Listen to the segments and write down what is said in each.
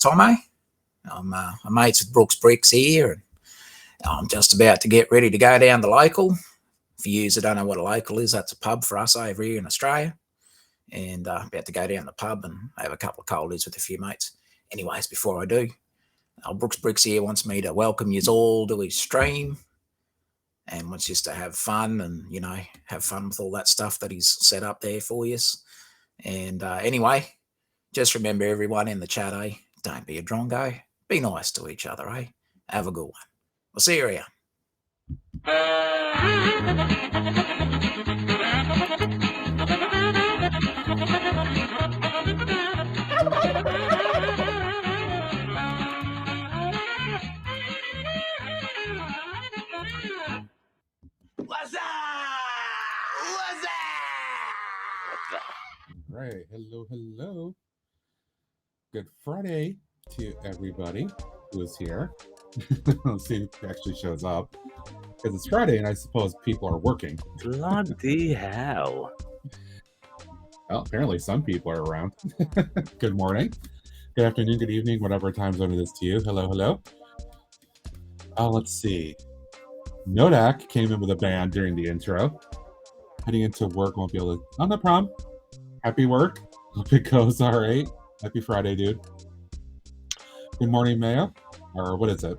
Tomo. I'm mates with Brooks Bricks here, and I'm just about to get ready to go down the local. For you that don't know what a local is, that's a pub for us over here in Australia. And about to go down the pub and have a couple of coldies with a few mates. Anyways, before I do, Brooks Bricks here wants me to welcome you all to his stream and wants us to have fun and, have fun with all that stuff that he's set up there for you. And anyway, just remember everyone in the chat, don't be a drongo. Be nice to each other, Have a good one. We'll see you around. What's up? Right. Hello. Good Friday to everybody who is here. Let's see who actually shows up. Because it's Friday and I suppose people are working. Bloody hell. Well, apparently some people are around. Good morning. Good afternoon, good evening, whatever time zone it is to you. Hello. Let's see. Nodak came in with a band during the intro. Heading into work, won't be able to... Oh, no problem. Happy work. Hope it goes all right. Happy Friday, dude. Good morning, Mayo. Or what is it?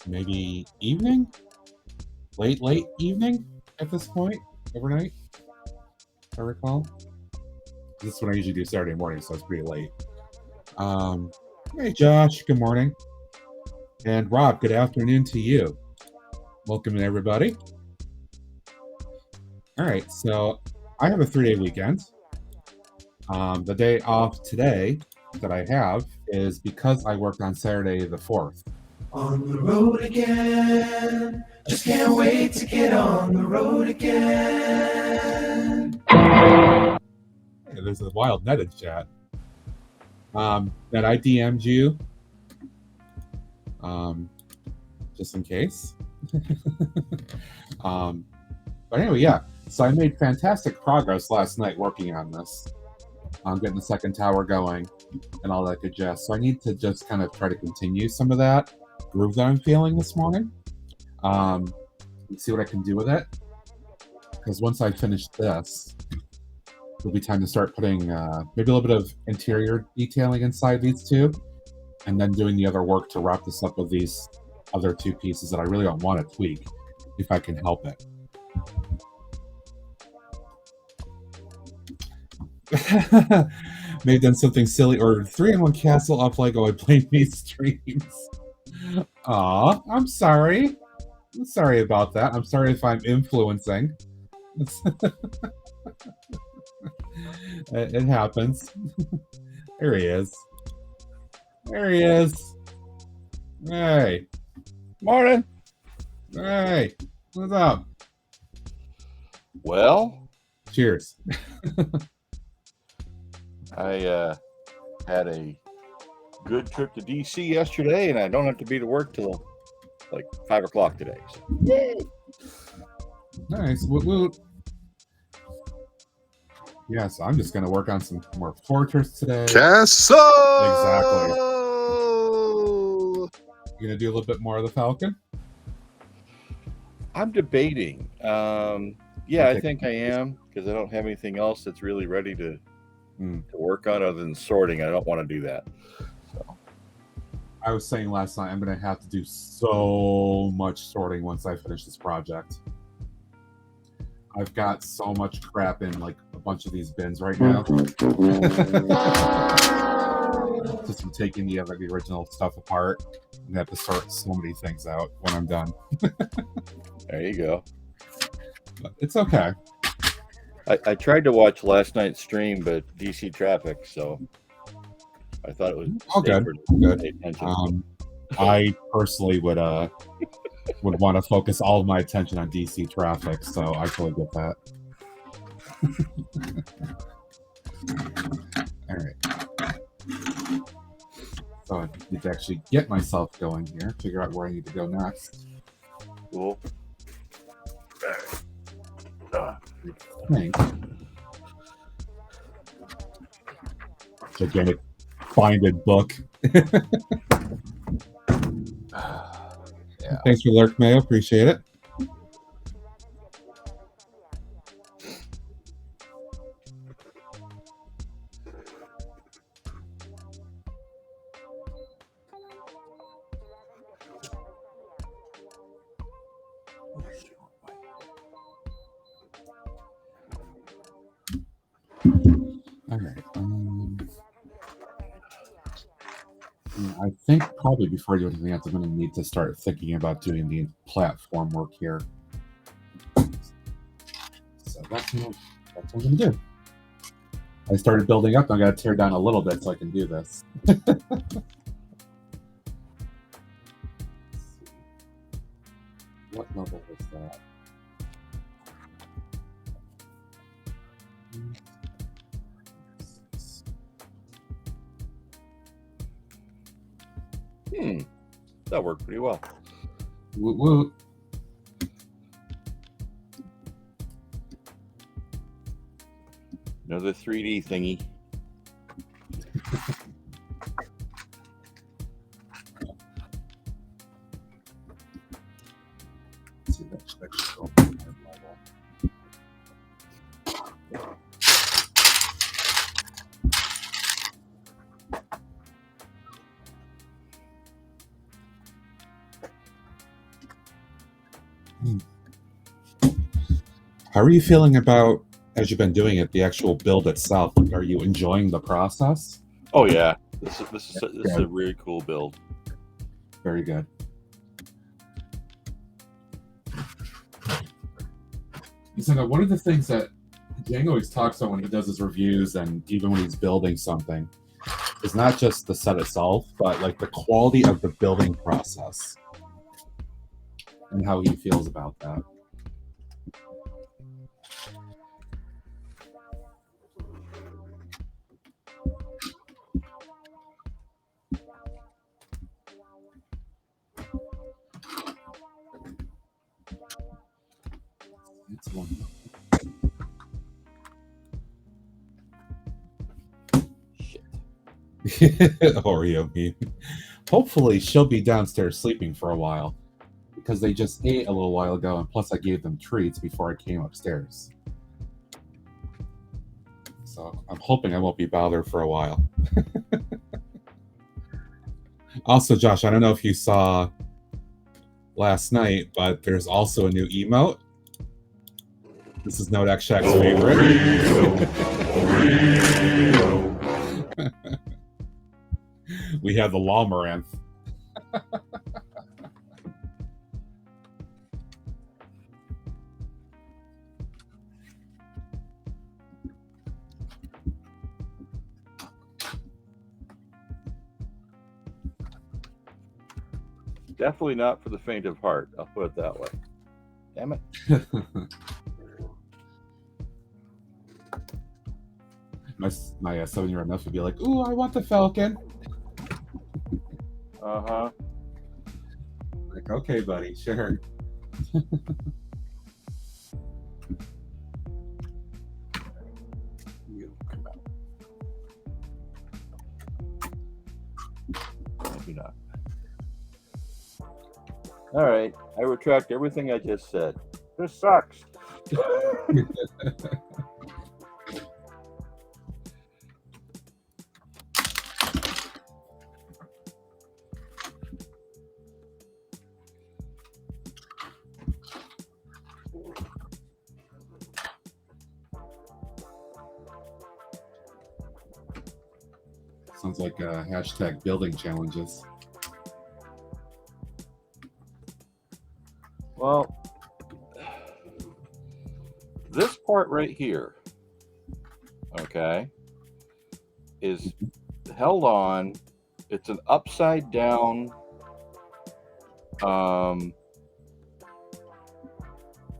Maybe evening? Late evening at this point? Overnight? If I recall. This is when I usually do Saturday morning, so it's pretty late. Hey, Josh. Good morning. And Rob, good afternoon to you. Welcome, everybody. All right, so I have a 3-day weekend. The day off today that I have is because I worked on Saturday the 4th. On the road again, just can't wait to get on the road again. Hey, there's a wild net in chat. That I DM'd you, just in case. But anyway, yeah. So I made fantastic progress last night working on this. Getting the second tower going and all that good jazz. So I need to just kind of try to continue some of that groove that I'm feeling this morning. And see what I can do with it. Because once I finish this, it'll be time to start putting maybe a little bit of interior detailing inside these two. And then doing the other work to wrap this up with these other two pieces that I really don't want to tweak if I can help it. May have done something silly. Ordered 3-in-1 castle off Lego. I blame these streams. Aw, I'm sorry. I'm sorry about that. I'm sorry if I'm influencing. It happens. There he is. Hey. Morning. Hey. What's up? Well, cheers. I had a good trip to DC yesterday, and I don't have to be to work till like 5 o'clock today. So. Nice. Woot. Yes, I'm just going to work on some more Fortress today. Castle! Exactly. You going to do a little bit more of the Falcon? I'm debating. Yeah, I think I am, because I don't have anything else that's really ready to work on other than sorting. I don't want to do that. So. I was saying last night, I'm going to have to do so much sorting once I finish this project. I've got so much crap in like a bunch of these bins right now. Just from taking the original stuff apart. I'm going to have to sort so many things out when I'm done. There you go. But it's okay. I tried to watch last night's stream, but DC traffic, so I thought it was good. Pay attention. I personally would want to focus all of my attention on DC traffic, so I totally get that. All right. So I need to actually get myself going here, figure out where I need to go next. Cool. Gigantic binded book. Yeah. Thanks for lurk, Mayo. Appreciate it. All right. I think probably before I do anything else, I'm going to need to start thinking about doing the platform work here. So that's what I'm going to do. I started building up. I got to tear down a little bit so I can do this. What level was that? That worked pretty well. Woo woo. Another 3D thingy. See, that should go up to my level. How are you feeling about, as you've been doing it, the actual build itself? Like, are you enjoying the process? Oh yeah, this is a really cool build. Very good. So one of the things that Jang always talks about when he does his reviews and even when he's building something is not just the set itself, but like the quality of the building process and how he feels about that. It's one. Oreo meme. Hopefully she'll be downstairs sleeping for a while because they just ate a little while ago, and plus I gave them treats before I came upstairs. So I'm hoping I won't be bothered for a while. Also, Josh, I don't know if you saw last night, but there's also a new emote. This is Nodak Shack's favorite. We have the Llamaranth. Definitely not for the faint of heart. I'll put it that way. Damn it. My 7-year-old nephew would be like, "Ooh, I want the Falcon." Uh-huh. Like, okay, buddy, sure. Maybe not. All right. I retract everything I just said. This sucks. Sounds like hashtag building challenges. Well, this part right here, okay, is held on. It's an upside down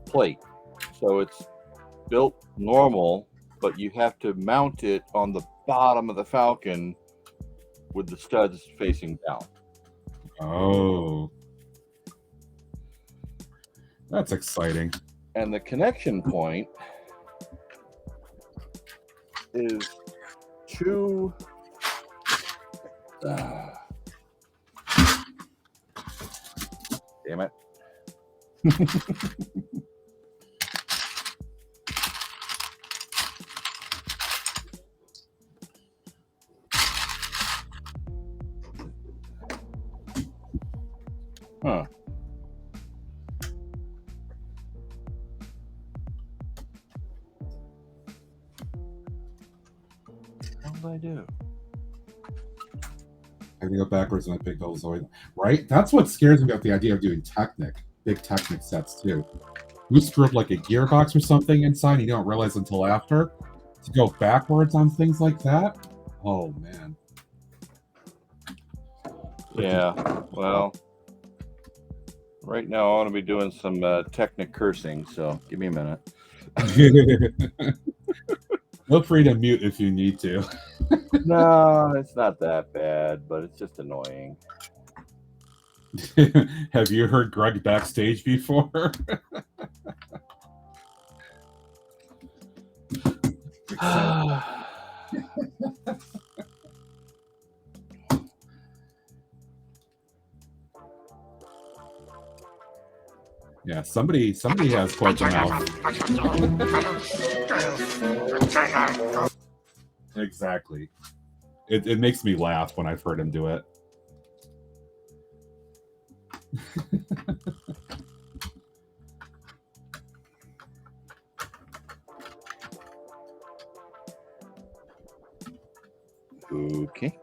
plate. So it's built normal, but you have to mount it on the bottom of the Falcon with the studs facing down. Oh. That's exciting. And the connection point is two Damn it. Huh. What did I do? I can go backwards and I pick those away. Right? That's what scares me about the idea of doing big Technic sets too. You screw up like a gearbox or something inside, you don't realize until after. To go backwards on things like that? Oh man. Yeah, well, right now I want to be doing some Technic cursing, so give me a minute. Feel free to mute if you need to. No, it's not that bad, but it's just annoying. Have you heard Greg backstage before? Yeah, somebody has quite the mouth. Exactly. It makes me laugh when I've heard him do it. Okay.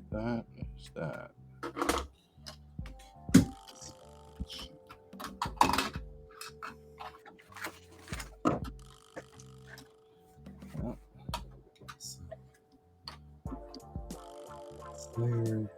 That is that. There.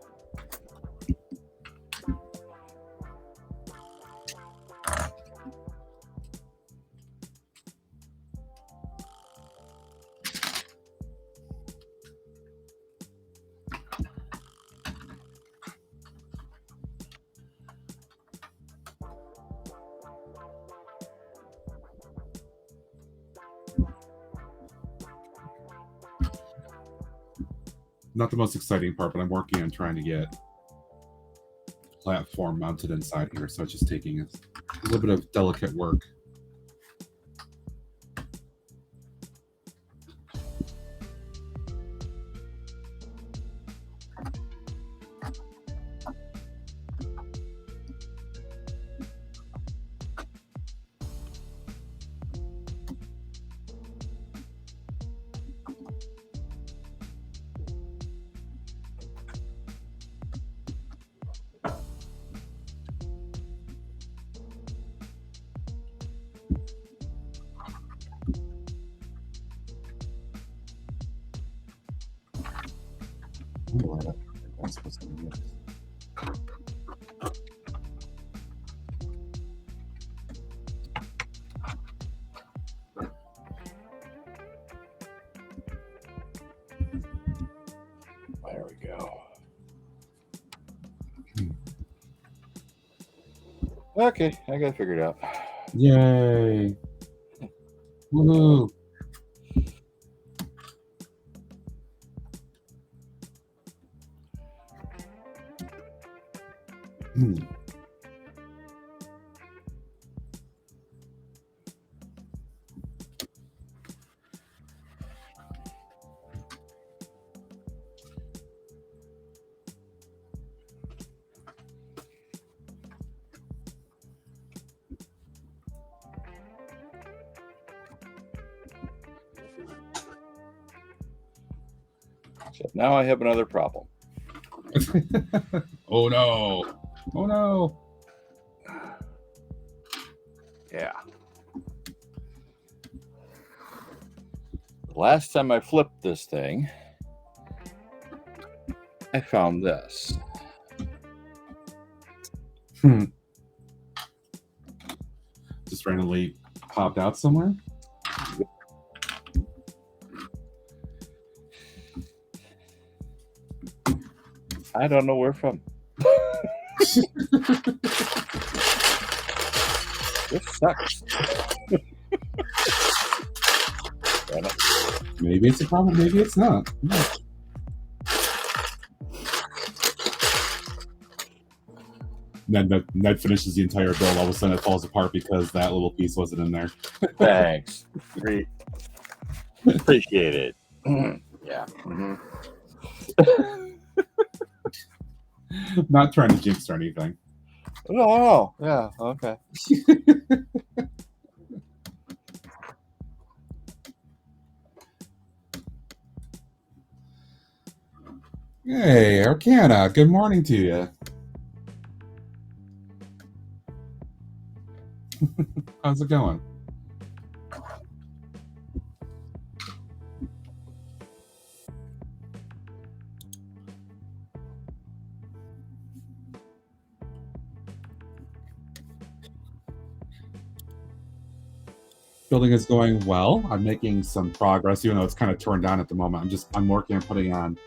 Not the most exciting part, but I'm working on trying to get platform mounted inside here, so it's just taking a little bit of delicate work. There we go. Okay, I got it figured out. Yay! Woohoo! So now I have another problem. Oh no. Oh no. Yeah. The last time I flipped this thing, I found this. Just randomly popped out somewhere. I don't know where from. This sucks. Maybe it's a problem, maybe it's not. No. Ned finishes the entire build. All of a sudden it falls apart because that little piece wasn't in there. Thanks. Appreciate it. Yeah. Not trying to jinx or anything. Oh, yeah. Okay. Hey, Arcana, good morning to you. How's it going? Building is going well. I'm making some progress, even though it's kind of torn down at the moment. I'm working on putting on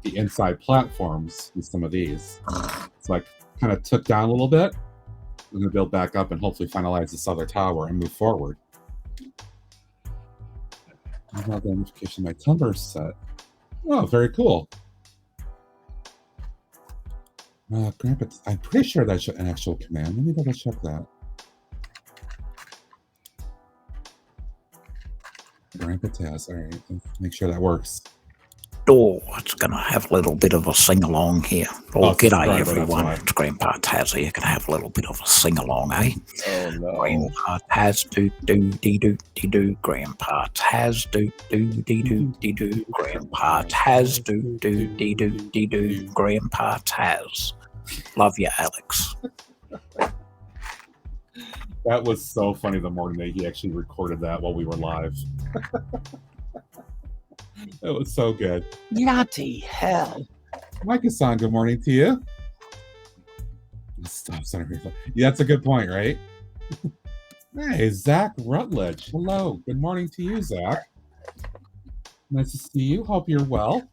the inside platforms with some of these. So I kind of took down a little bit. I'm going to build back up and hopefully finalize this other tower and move forward. I have the notification my timber set. Oh, very cool. Grandpa, I'm pretty sure that's an actual command. Let me double check that. Grandpa Taz. All right, let's make sure that works. Oh, it's going to have a little bit of a sing-along here. Oh, g'day, everyone. That's It's Grandpa Taz here. You can have a little bit of a sing-along, eh? Oh, no. Grandpa Taz, do-do-dee-doo-dee-doo. Grandpa Taz, do-do-dee-doo-dee-doo. Grandpa Taz, do-do-dee-doo-dee-doo. Grandpa Taz. Love you, Alex. That was so funny the morning that he actually recorded that while we were live. That was so good. Bloody hell. Micah-san, good morning to you. Stop center. Yeah, that's a good point, right? Hey, Zach Rutledge. Hello. Good morning to you, Zach. Nice to see you. Hope you're well.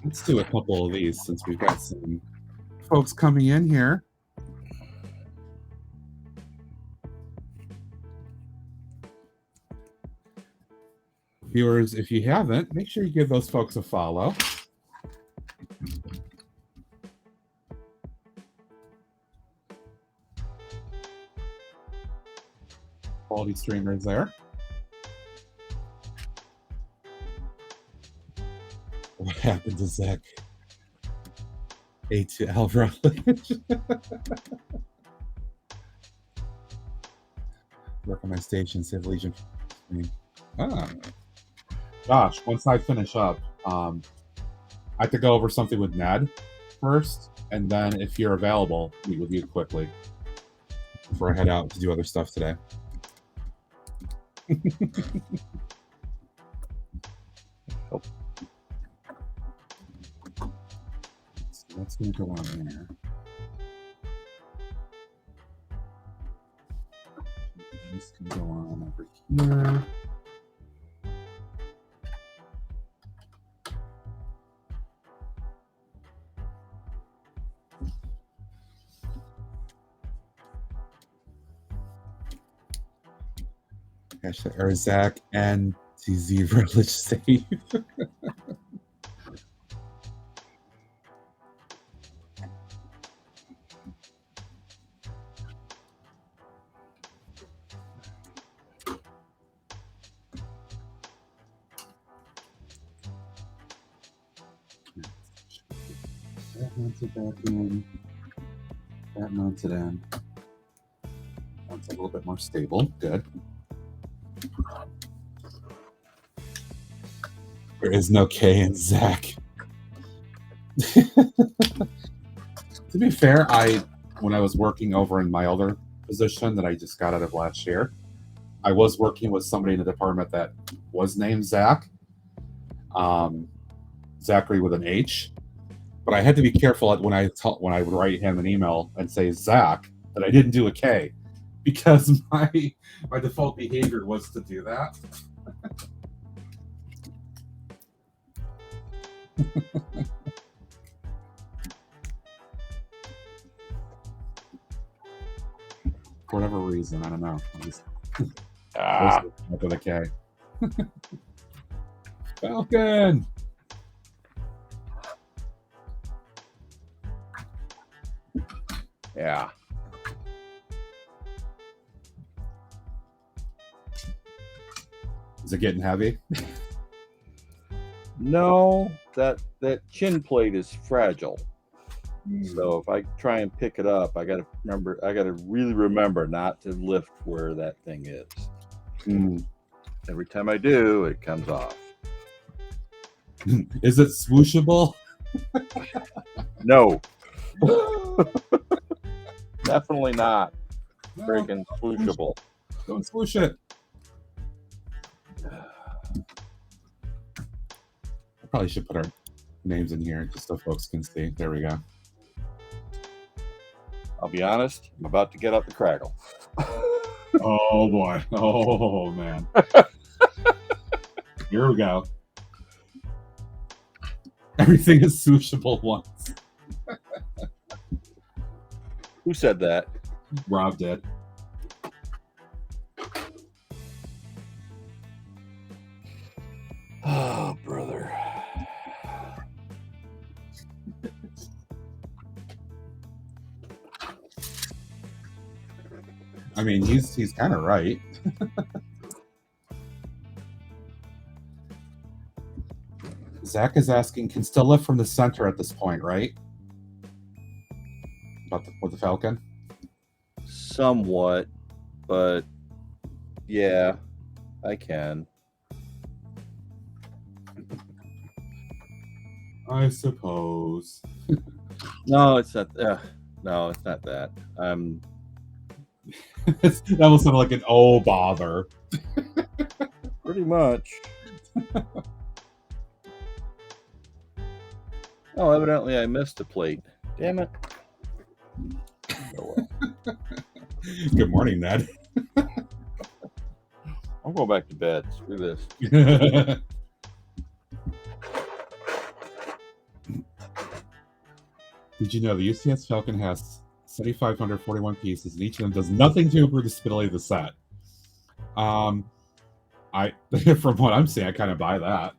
Let's do a couple of these since we've got some folks coming in here. Viewers, if you haven't, make sure you give those folks a follow. Quality streamers there. What happened to Zach? A2L Rutledge. Work on my station, save Legion. Ah. Gosh, once I finish up, I have to go over something with Ned first, and then if you're available, meet with you quickly before I head out to do other stuff today. Oh. So that's going to go on there. This can go on over here. Or Zach and TZ Village save. That mounted back in. That mounted in. That's a little bit more stable. Good. There is no K in Zach. To be fair, when I was working over in my other position that I just got out of last year, I was working with somebody in the department that was named Zach. Zachary with an H. But I had to be careful when I would write him an email and say Zach that I didn't do a K, because my default behavior was to do that. For whatever reason, I don't know. With a K. Falcon. Yeah. Is it getting heavy? No, that chin plate is fragile. So if I try and pick it up, I gotta really remember not to lift where that thing is. Every time I do, it comes off. Is it swooshable? No. Definitely not. Freaking swooshable. Don't swoosh it. I probably should put our names in here just so folks can see. There we go. I'll be honest, I'm about to get up the craggle. Oh boy. Oh man. Here we go. Everything is swooshable once. Who said that? Rob did. Oh, brother. I mean, he's kind of right. Zach is asking, can still lift from the center at this point, right? With the Falcon? Somewhat, but yeah, I can. I suppose. No, it's not. No, it's not that. That was something like an oh bother. Pretty much. Oh, evidently I missed a plate. Damn it. Oh, well. Good morning, Ned. I'm going back to bed. Screw this. Did you know the UCS Falcon has 7,541 pieces, and each of them does nothing to improve the stability of the set? From what I'm seeing, I kind of buy that.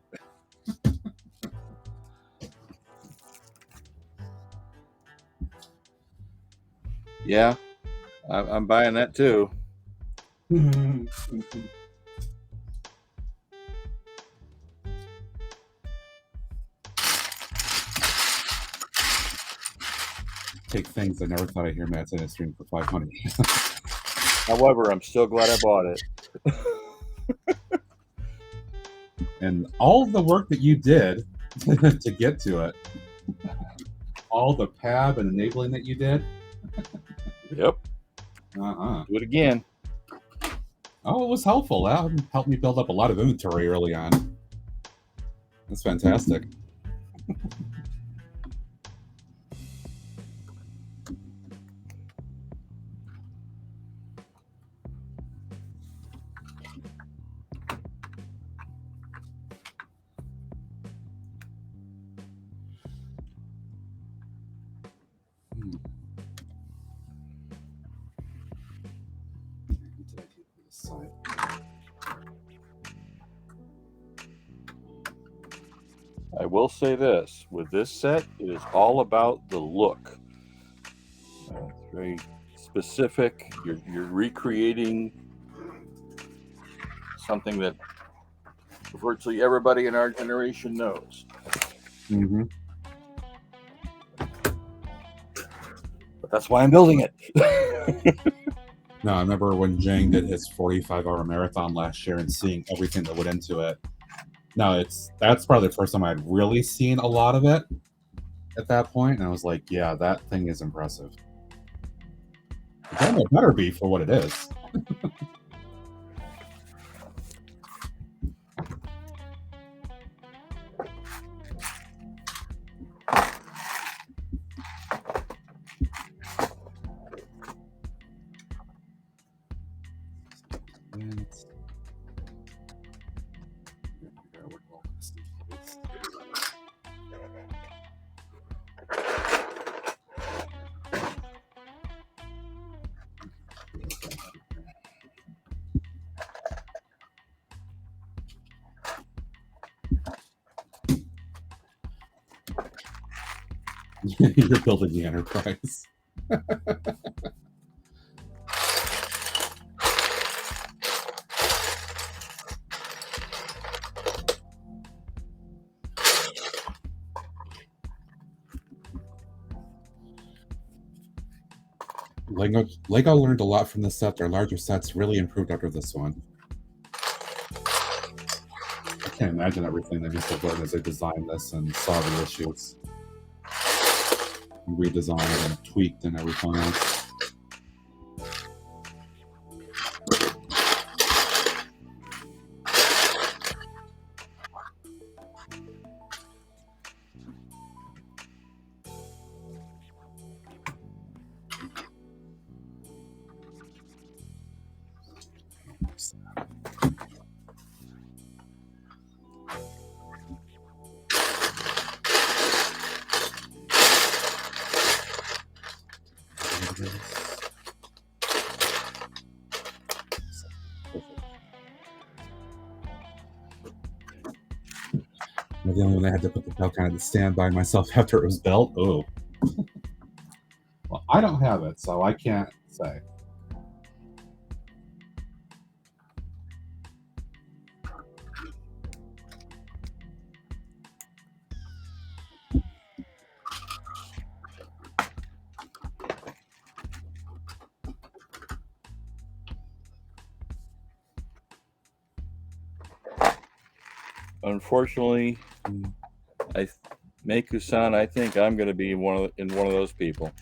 Yeah, I'm buying that too. Take things I never thought I'd hear Matt say in a stream for 500. However, I'm still glad I bought it. And all the work that you did to get to it, all the PAB and enabling that you did. Yep. Do it again. Oh, it was helpful. That helped me build up a lot of inventory early on. That's fantastic. I will say this, with this set, it is all about the look. It's very specific. You're recreating something that virtually everybody in our generation knows. Mm-hmm. But that's why I'm building it. No, I remember when Jang did his 45-hour marathon last year and seeing everything that went into it. No, that's probably the first time I'd really seen a lot of it at that point, and I was like, yeah, that thing is impressive. The demo better be for what it is. You're building the Enterprise. Lego learned a lot from this set. Their larger sets really improved after this one. I can't imagine everything they must have learned as they designed this and saw the issues. Redesigned and tweaked and everything else. The only one I had to put the belt kind of to stand by myself after it was built. Oh, well, I don't have it, so I can't say. Unfortunately, Meku-san, I think I'm going to be one of those people.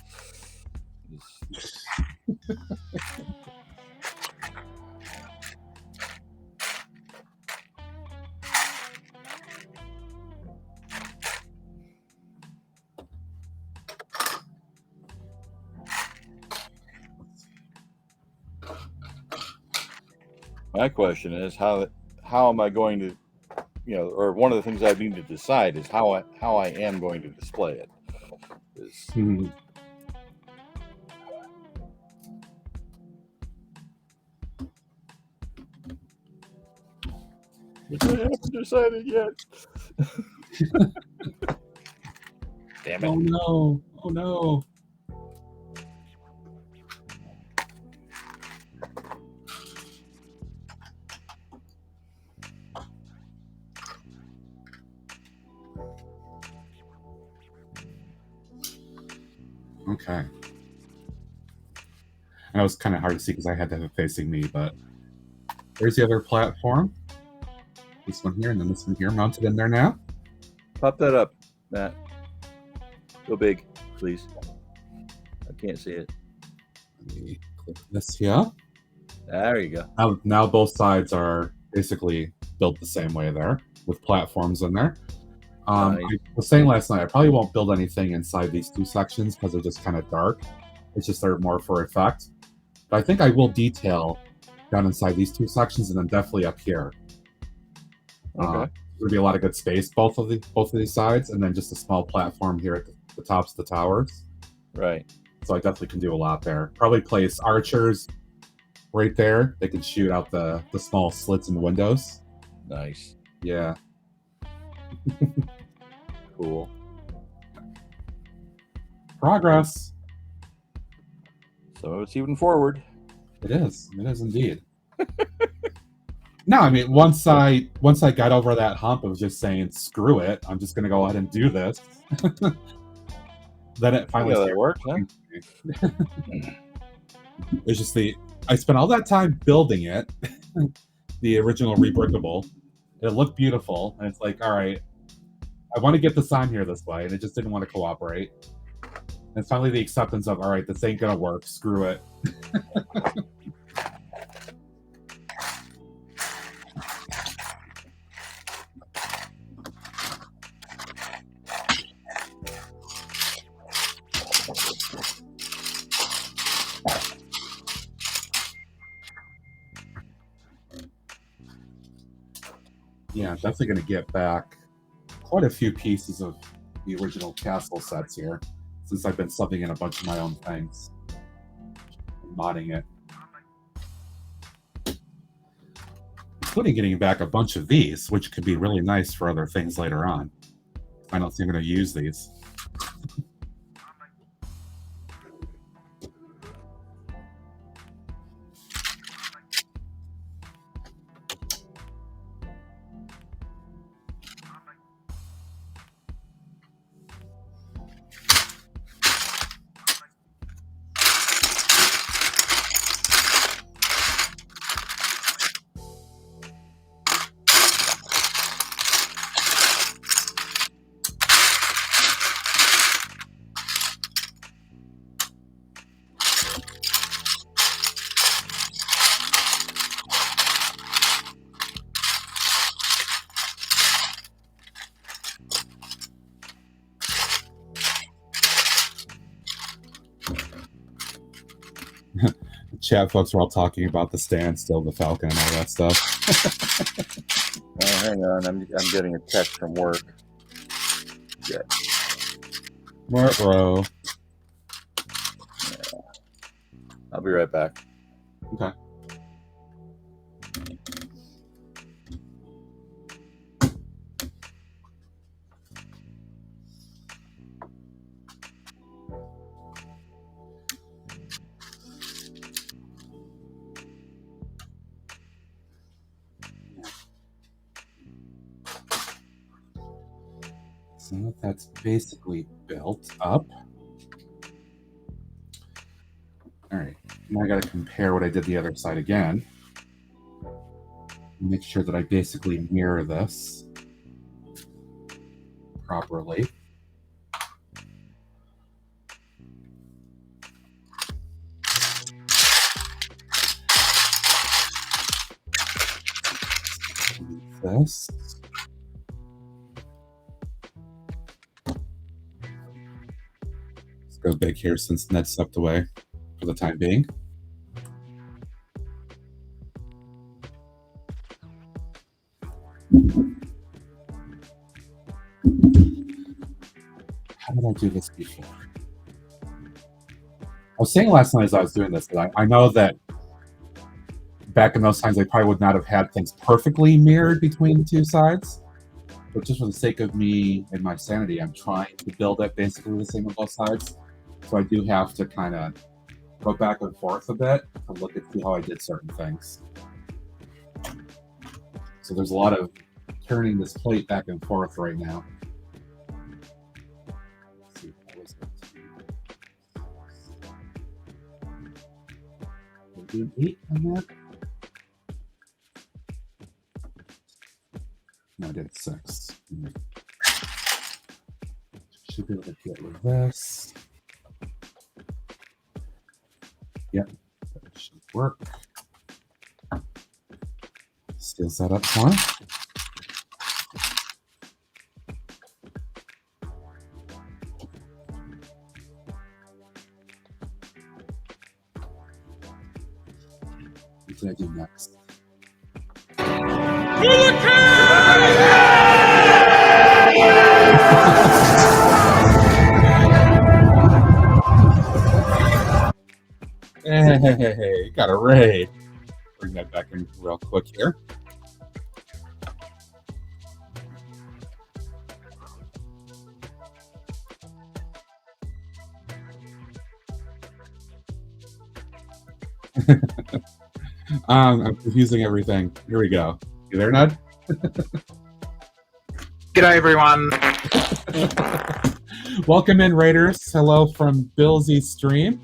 My question is how am I going to, or one of the things I need to decide is how I am going to display it. I haven't decided yet. Damn it! Oh no! Oh no! Okay. And it was kind of hard to see because I had to have it facing me, but there's the other platform. This one here and then this one here mounted in there now. Pop that up, Matt. Go big, please. I can't see it. Let me click this here. There you go. Now both sides are basically built the same way there with platforms in there. Nice. I was saying last night, I probably won't build anything inside these two sections because they're just kind of dark. It's just they're more for effect. But I think I will detail down inside these two sections and then definitely up here. Okay. There'll be a lot of good space both of these sides, and then just a small platform here at the tops of the towers. Right. So I definitely can do a lot there. Probably place archers right there. They can shoot out the small slits in the windows. Nice. Yeah. Cool. Progress. So it's even forward. It is. It is indeed. No, I mean once I got over that hump of just saying screw it, I'm just gonna go ahead and do this. Then it finally that worked, huh? It's just I spent all that time building it, the original rebrickable, It looked beautiful, and it's like, all right, I want to get this on here this way, and it just didn't want to cooperate. And finally, the acceptance of, all right, this ain't gonna work. Screw it. Yeah, I'm definitely going to get back quite a few pieces of the original castle sets here, since I've been subbing in a bunch of my own things, modding it, including getting back a bunch of these, which could be really nice for other things later on. I don't think I'm going to use these. Chat folks were all talking about the standstill, the Falcon, and all that stuff. Hang on, I'm getting a text from work. Yeah. Bro. Yeah. I'll be right back. Okay. So that's basically built up. All right, now I got to compare what I did the other side again. Make sure that I basically mirror this properly. This. Let's go big here since Ned stepped away for the time being. How did I do this before? I was saying last night as I was doing this that I know that back in those times I probably would not have had things perfectly mirrored between the two sides. But just for the sake of me and my sanity, I'm trying to build it basically the same on both sides. So I do have to kind of go back and forth a bit to look at see how I did certain things. So there's a lot of turning this plate back and forth right now. Let's see, what was it? We'll do an 8 on that. No, I did 6. Should be able to get rid of this. Yep, that should work. Seals that up fine. What did I do next? Hey, got a raid. Bring that back in real quick here. I'm confusing everything. Here we go. You there, Ned? G'day, everyone. Welcome in, Raiders. Hello from Billsy's stream.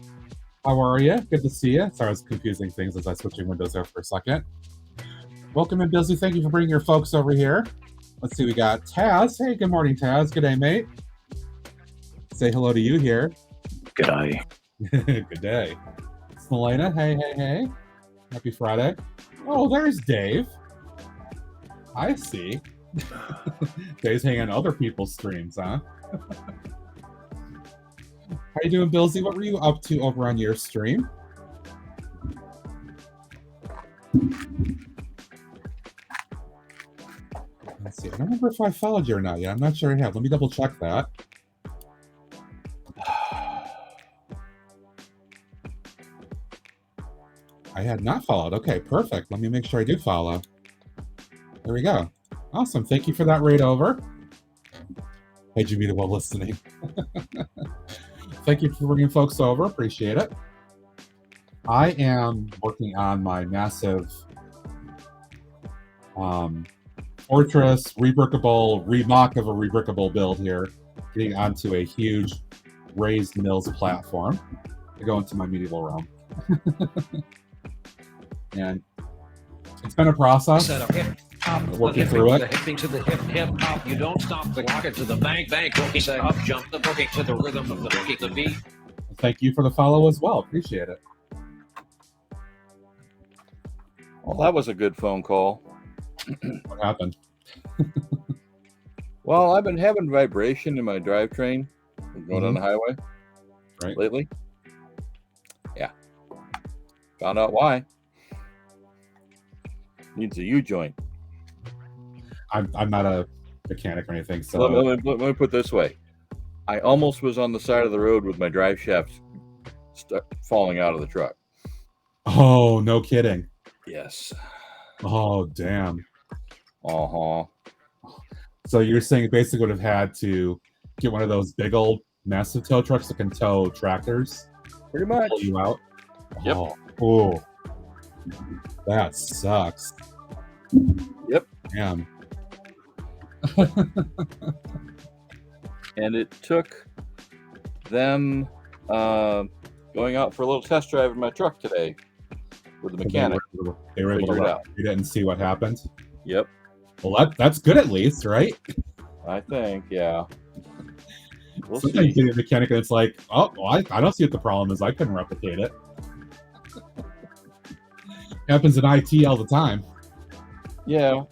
How are you? Good to see you. Sorry, I was confusing things as I was switching windows there for a second. Welcome in, Busy. Thank you for bringing your folks over here. Let's see, we got Taz. Hey, good morning, Taz. Good day, mate. Say hello to you here. Good day. Good day. Selena, hey. Happy Friday. Oh, there's Dave. I see. Dave's hanging on other people's streams, huh? How you doing, Billsy? What were you up to over on your stream? Let's see. I don't remember if I followed you or not yet. I'm not sure I have. Let me double check that. I had not followed. Okay, perfect. Let me make sure I do follow. There we go. Awesome. Thank you for that raid over. Hey, Jimmy, while listening. Thank you for bringing folks over. Appreciate it. I am working on my massive fortress, rebrickable, remock of a rebrickable build here, getting onto a huge raised mills platform to go into my medieval realm. And it's been a process. Working through it. Hipping to the hip hop. You don't stop the clock to the bank. Boogie say up, jump the boogie to the rhythm of the boogie, the beat. Thank you for the follow as well. Appreciate it. Well, that was a good phone call. What happened? Well, I've been having vibration in my drivetrain going on the highway lately. Yeah. Found out why. Needs a U-joint. I'm not a mechanic or anything, so let me put it this way. I almost was on the side of the road with my drive shafts falling out of the truck. Oh, no kidding. Yes. Oh, damn. Uh-huh. So you're saying basically would have had to get one of those big old massive tow trucks that can tow tractors? Pretty much. Pull you out? Yep. Oh, that sucks. Yep. Damn. And it took them going out for a little test drive in my truck today with the mechanic. They were able to figure it out. You didn't see what happened? Yep. Well, that's good at least, right? I think, yeah. We'll Sometimes you see. get a mechanic and it's like, oh, well, I don't see what the problem is. I couldn't replicate it. Happens in IT all the time. Yeah.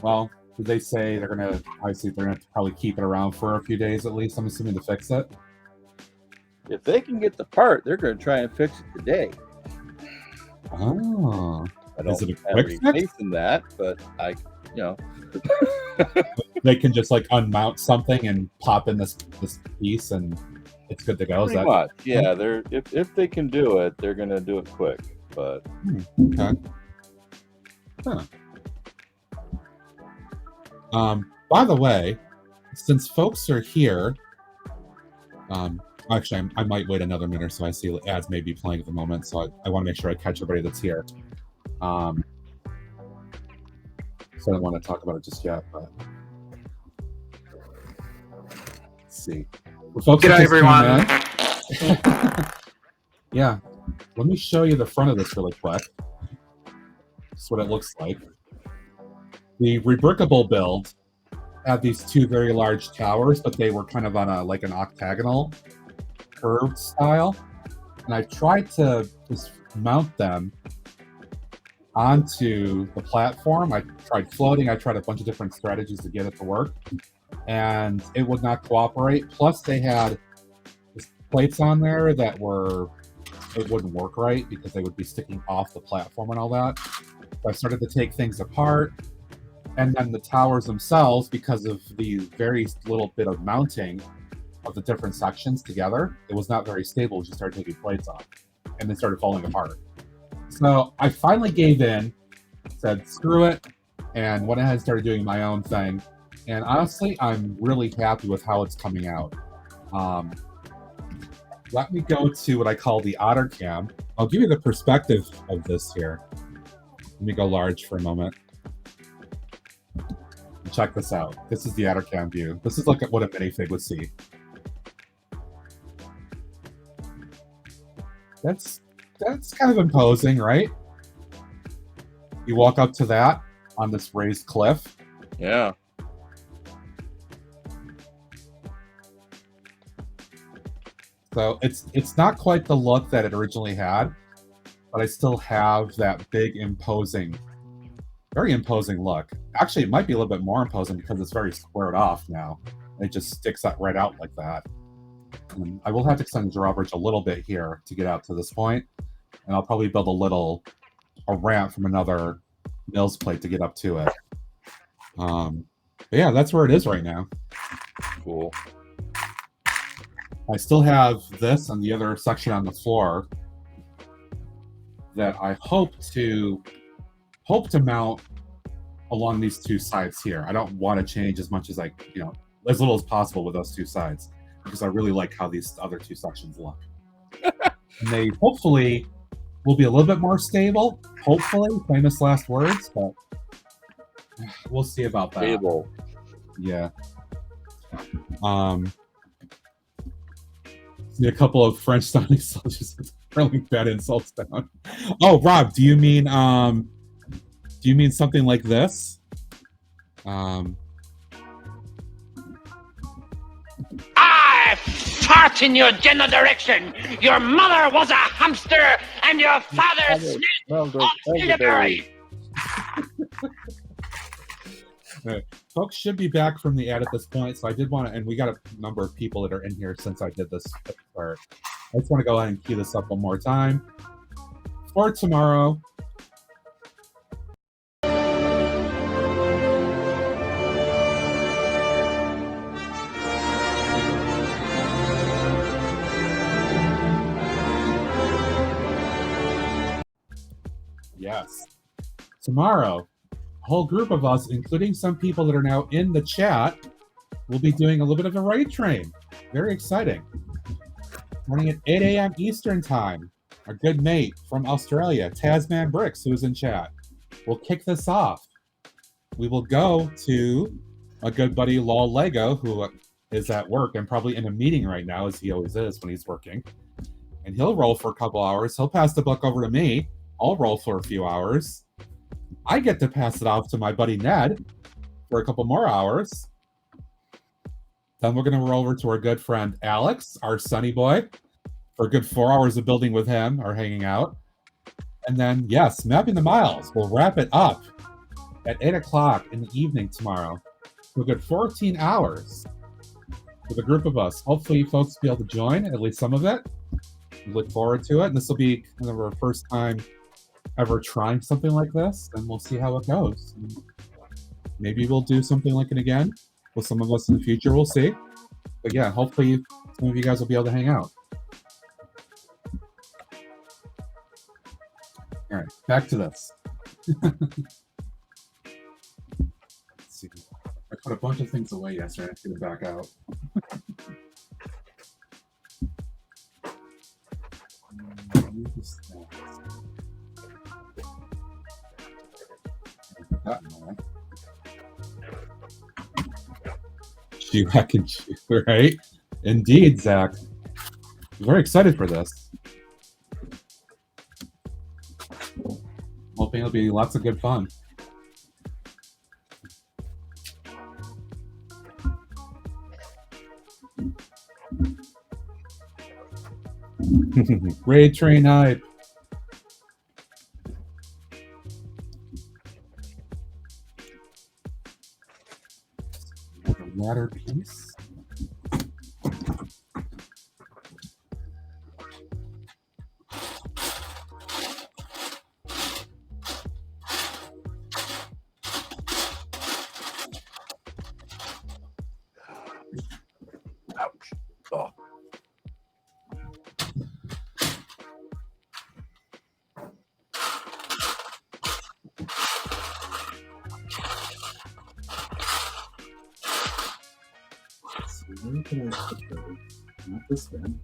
Well, did they say they're gonna probably keep it around for a few days at least? I'm assuming to fix it. If they can get the part, they're going to try and fix it today. Oh, I don't is it a have quick any fix? faith in that, but They can just like unmount something and pop in this piece, and it's good to go. pretty much. Yeah, they're if they can do it, they're going to do it quick. But Okay. Huh. By the way, since folks are here, actually, I might wait another minute, so I see ads may be playing at the moment, so I want to make sure I catch everybody that's here. So I don't want to talk about it just yet, but let's see. Well, folks, G'day, everyone. Yeah, let me show you the front of this really quick. That's what it looks like. The rebrickable build had these two very large towers, but they were kind of on an octagonal curved style. And I tried to just mount them onto the platform. I tried floating. I tried a bunch of different strategies to get it to work, and it would not cooperate. Plus, they had plates on there that it wouldn't work right because they would be sticking off the platform and all that. So I started to take things apart. And then the towers themselves, because of the very little bit of mounting of the different sections together, it was not very stable as you started taking plates off. And they started falling apart. So I finally gave in, said, screw it, and went ahead and started doing my own thing. And honestly, I'm really happy with how it's coming out. Let me go to what I call the Otter Cam. I'll give you the perspective of this here. Let me go large for a moment. Check this out. This is the Otter Cam view. This is like what a minifig would see. That's kind of imposing, right? You walk up to that on this raised cliff. Yeah. So it's not quite the look that it originally had, but I still have that big imposing, very imposing look. Actually, it might be a little bit more imposing because it's very squared off now. It just sticks out right out like that. And I will have to extend the drawbridge a little bit here to get out to this point, and I'll probably build a ramp from another Mills plate to get up to it. But yeah, that's where it is right now. Cool. I still have this and the other section on the floor that I hope to mount along these two sides here. I don't want to change as much as as little as possible with those two sides, because I really like how these other two sections look. And they hopefully will be a little bit more stable. Hopefully, famous last words, but we'll see about that. Stable. Yeah. See a couple of French sounding soldiers hurling bad insults down. Oh, Rob, do you mean something like this? I fart in your general direction. Your mother was a hamster, and your father smelled of elderberry. Folks should be back from the ad at this point, so I did want to, and we got a number of people that are in here since I did this part. I just want to go ahead and cue this up one more time for tomorrow. Yes. Tomorrow, a whole group of us, including some people that are now in the chat, will be doing a little bit of a raid train. Very exciting. Morning at 8 a.m. Eastern Time. Our good mate from Australia, Tasman Bricks, who is in chat, will kick this off. We will go to a good buddy, Lol Lego, who is at work and probably in a meeting right now, as he always is when he's working. And he'll roll for a couple hours. He'll pass the book over to me. I'll roll for a few hours. I get to pass it off to my buddy Ned for a couple more hours. Then we're going to roll over to our good friend Alex, our sunny boy, for a good 4 hours of building with him or hanging out. And then, yes, Mapping the Miles. We'll wrap it up at 8 o'clock in the evening tomorrow for a good 14 hours with a group of us. Hopefully, folks will be able to join, at least some of it. We look forward to it. And this will be kind of our first time ever trying something like this, and we'll see how it goes. And maybe we'll do something like it again with some of us in the future. We'll see. But yeah, hopefully some of you guys will be able to hang out. All right, back to this. Let's see. I put a bunch of things away yesterday. I have to get it back out. Shewack and Chew, right? Indeed, Zach. I'm very excited for this. Hoping it'll be lots of good fun. Raid train hype. Ladder piece. Ouch. Oh. Where can I put those? Not this one.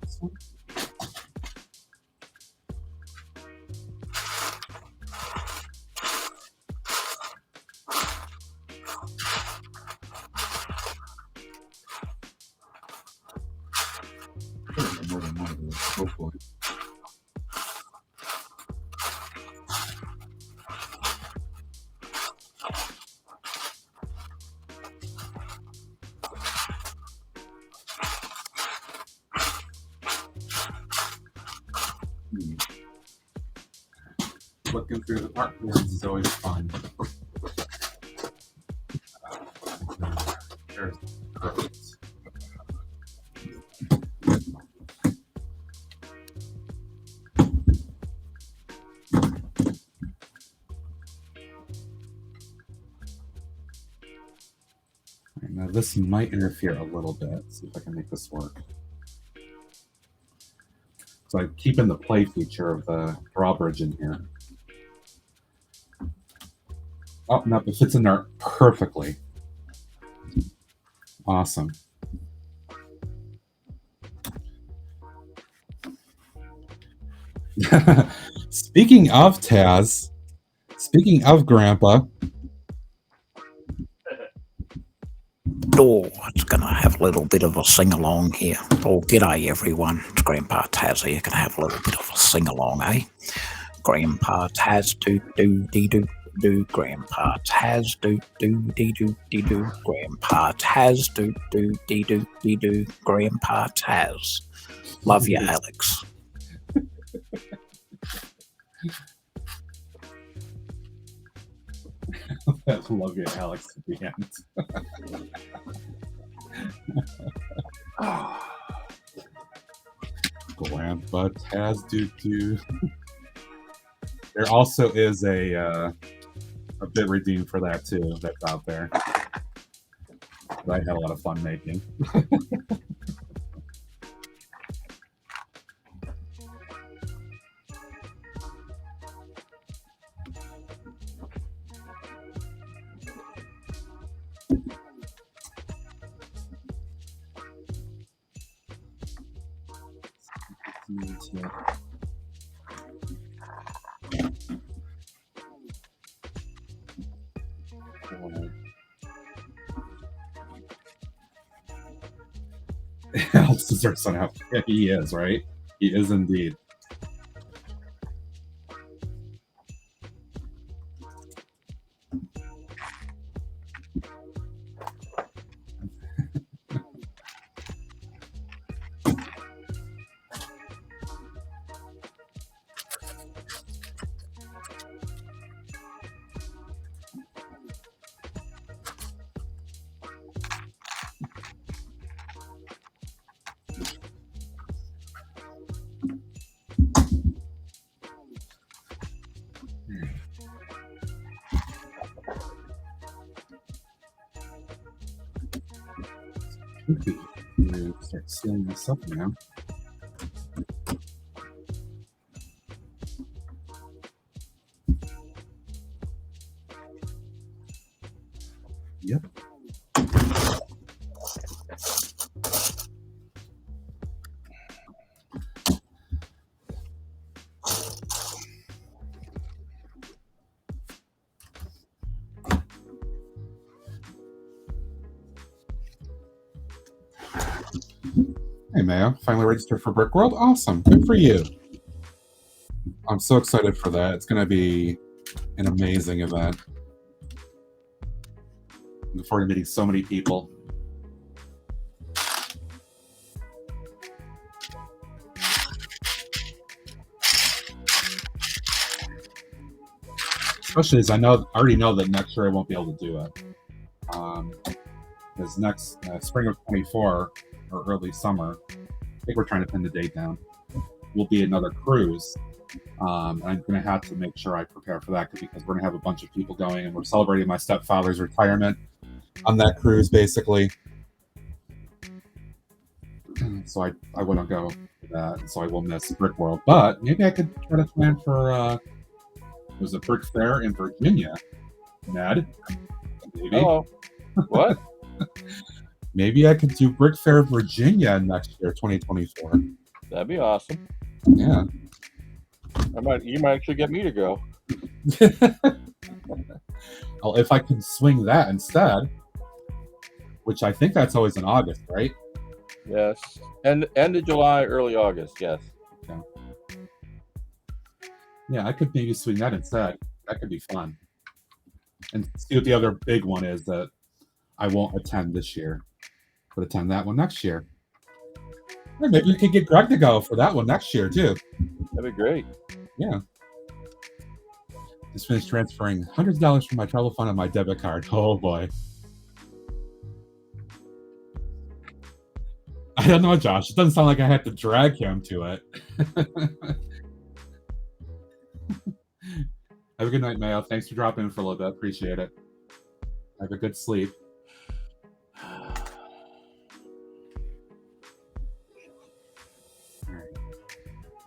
This one? Looking through the artboards is always fun. There's perfect. Now this might interfere a little bit. See if I can make this work. So I'm keeping the play feature of the drawbridge in here. Oh, no, it fits in there perfectly. Awesome. Speaking of Taz, speaking of Grandpa. Oh, it's going to have a little bit of a sing-along here. Oh, g'day, everyone. It's Grandpa Taz here. Going to have a little bit of a sing-along, eh? Grandpa Taz, do-do-dee-do-do. Grandpa Taz, do-do-dee-do-dee-do. Grandpa Taz, do-do-dee-do-dee-do. Grandpa Taz. Love you, Alex. Love you, Alex, at the end. Grandpa Taz do. There also is a bit redeemed for that too. That's out there. That I had a lot of fun making. Alex deserves some help. Yeah, he is, right? He is indeed. Start sealing this up now. Yep. Hey, Mayo, finally registered for Brick World. Awesome. Good for you. I'm so excited for that. It's going to be an amazing event. Looking forward to meeting so many people. Especially as I already know that next year I won't be able to do it. Because next spring of 24 or early summer, I think we're trying to pin the date down, will be another cruise. And I'm going to have to make sure I prepare for that because we're going to have a bunch of people going and we're celebrating my stepfather's retirement on that cruise, basically. So I wouldn't go for that, so I will miss Brick World. But maybe I could try to plan for there's a Brick Fair in Virginia, Ned. Maybe. Oh, what? Maybe I could do Brick Fair Virginia next year, 2024. That'd be awesome. Yeah. You might actually get me to go. Well, if I can swing that instead, which I think that's always in August, right? Yes. End of July, early August, yes. Okay. Yeah, I could maybe swing that instead. That could be fun. And see what the other big one is that I won't attend this year, but attend that one next year. Or maybe you could get Greg to go for that one next year too. That'd be great. Yeah. Just finished transferring hundreds of dollars from my travel fund on my debit card. Oh boy. I don't know, Josh. It doesn't sound like I had to drag him to it. Have a good night, Mayo. Thanks for dropping in for a little bit. Appreciate it. Have a good sleep. All right.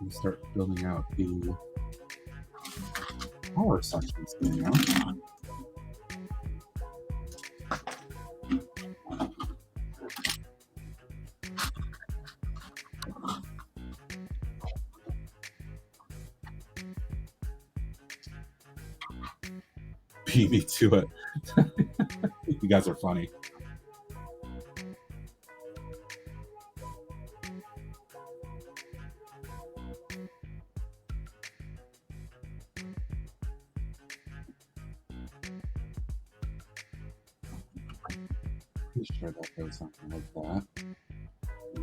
Let me start building out the power sections now. Beat me to it. You guys are funny. Pretty sure that goes something like that.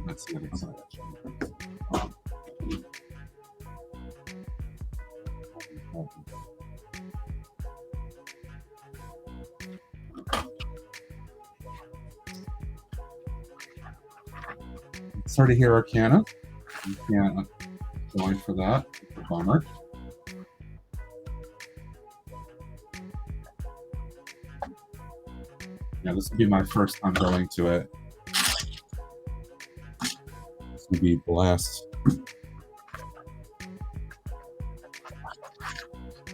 Let's see what it's Sorry to hear Arcana. You can't join for that. It's a bummer. Yeah, this will be my first time going to it. It's gonna be a blast.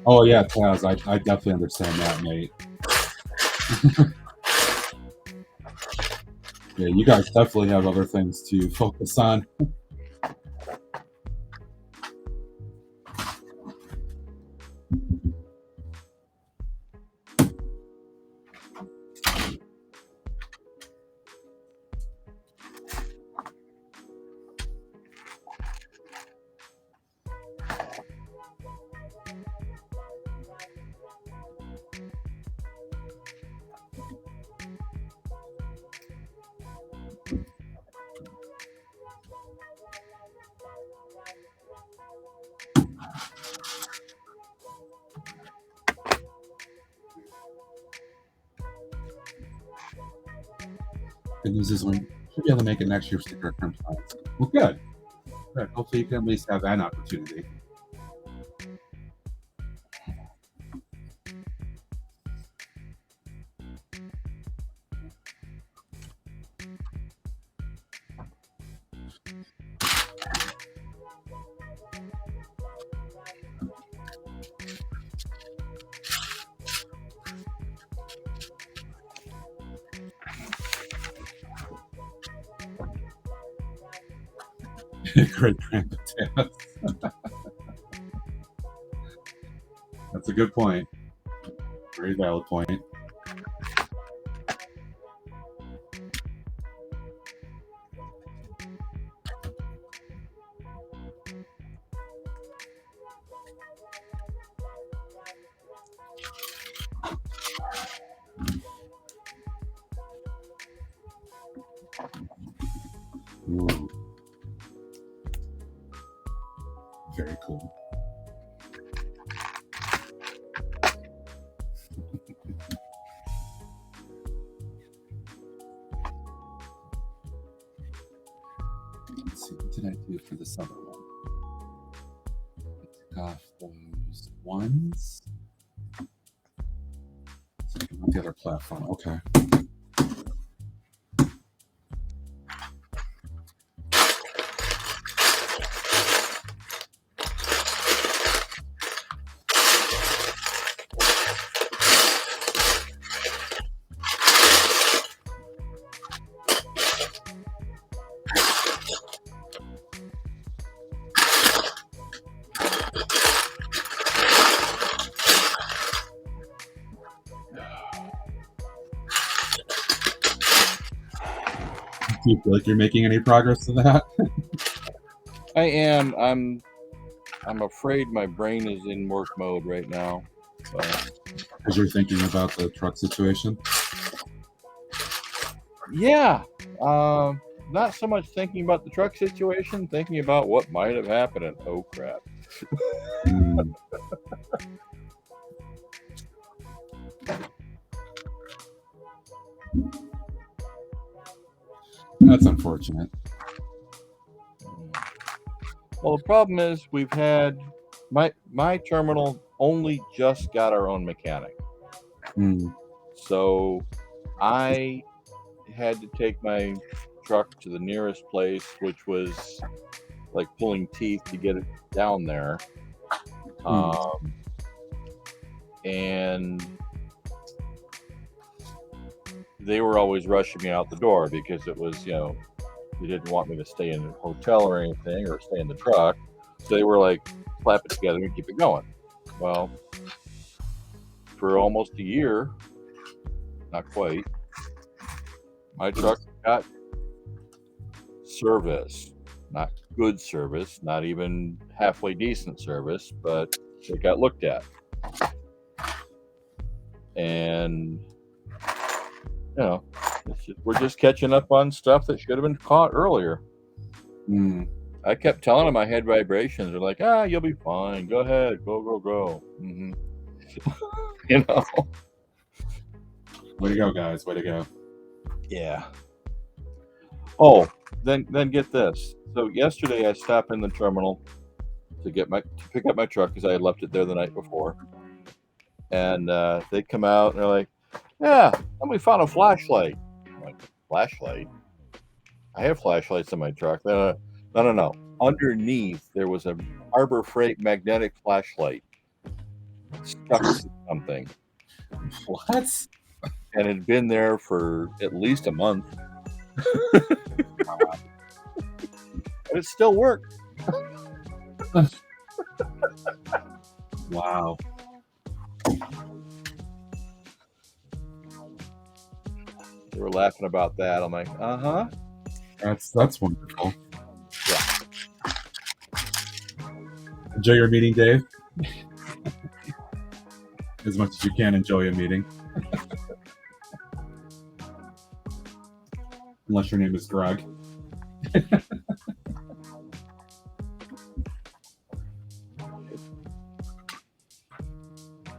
Oh yeah, Taz, I definitely understand that, mate. Yeah, you guys definitely have other things to focus on. Good news is we should be able to make it next year for Secret Crunch Files. Well, good. Good. Hopefully you can at least have that opportunity. Great grandpa Taz. That's a good point. Very valid point. Ooh. Very cool. Let's see, what did I do for this other one? I took off those ones. So the other platform, okay. Do you feel like you're making any progress to that? I am. I'm afraid my brain is in work mode right now. Because you're thinking about the truck situation? Yeah. Not so much thinking about the truck situation, thinking about what might have happened and oh crap. That's unfortunate. Well, the problem is we've had my terminal only just got our own mechanic. So I had to take my truck to the nearest place, which was like pulling teeth to get it down there. And they were always rushing me out the door because it was, they didn't want me to stay in a hotel or anything or stay in the truck. So they were like, slap it together and keep it going. Well, for almost a year, not quite, my truck got service. Not good service, not even halfway decent service, but it got looked at. And, we're just catching up on stuff that should have been caught earlier. I kept telling them I had vibrations. They're like, you'll be fine. Go ahead. Go. Way to go, guys. Way to go. Yeah. Oh, then get this. So yesterday I stopped in the terminal to pick up my truck because I had left it there the night before. And they come out and they're like, yeah, and we found a flashlight. I'm like, flashlight? I have flashlights in my truck. No. Underneath there was a Harbor Freight magnetic flashlight stuck to something. What? And it had been there for at least a month. And it still worked. Wow. They were laughing about that. I'm like, That's wonderful. Yeah. Enjoy your meeting, Dave. As much as you can enjoy a meeting. Unless your name is Greg. I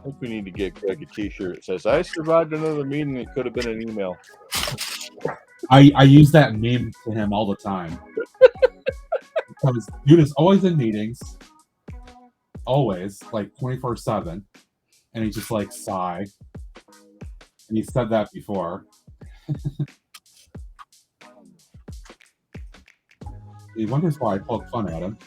think we need to get Greg a t-shirt that says, I survived another meeting. It could have been an email. I use that meme to him all the time. Because dude is always in meetings. Always, like 24/7. And he just like sigh. And he said that before. He wonders why I poke fun at him.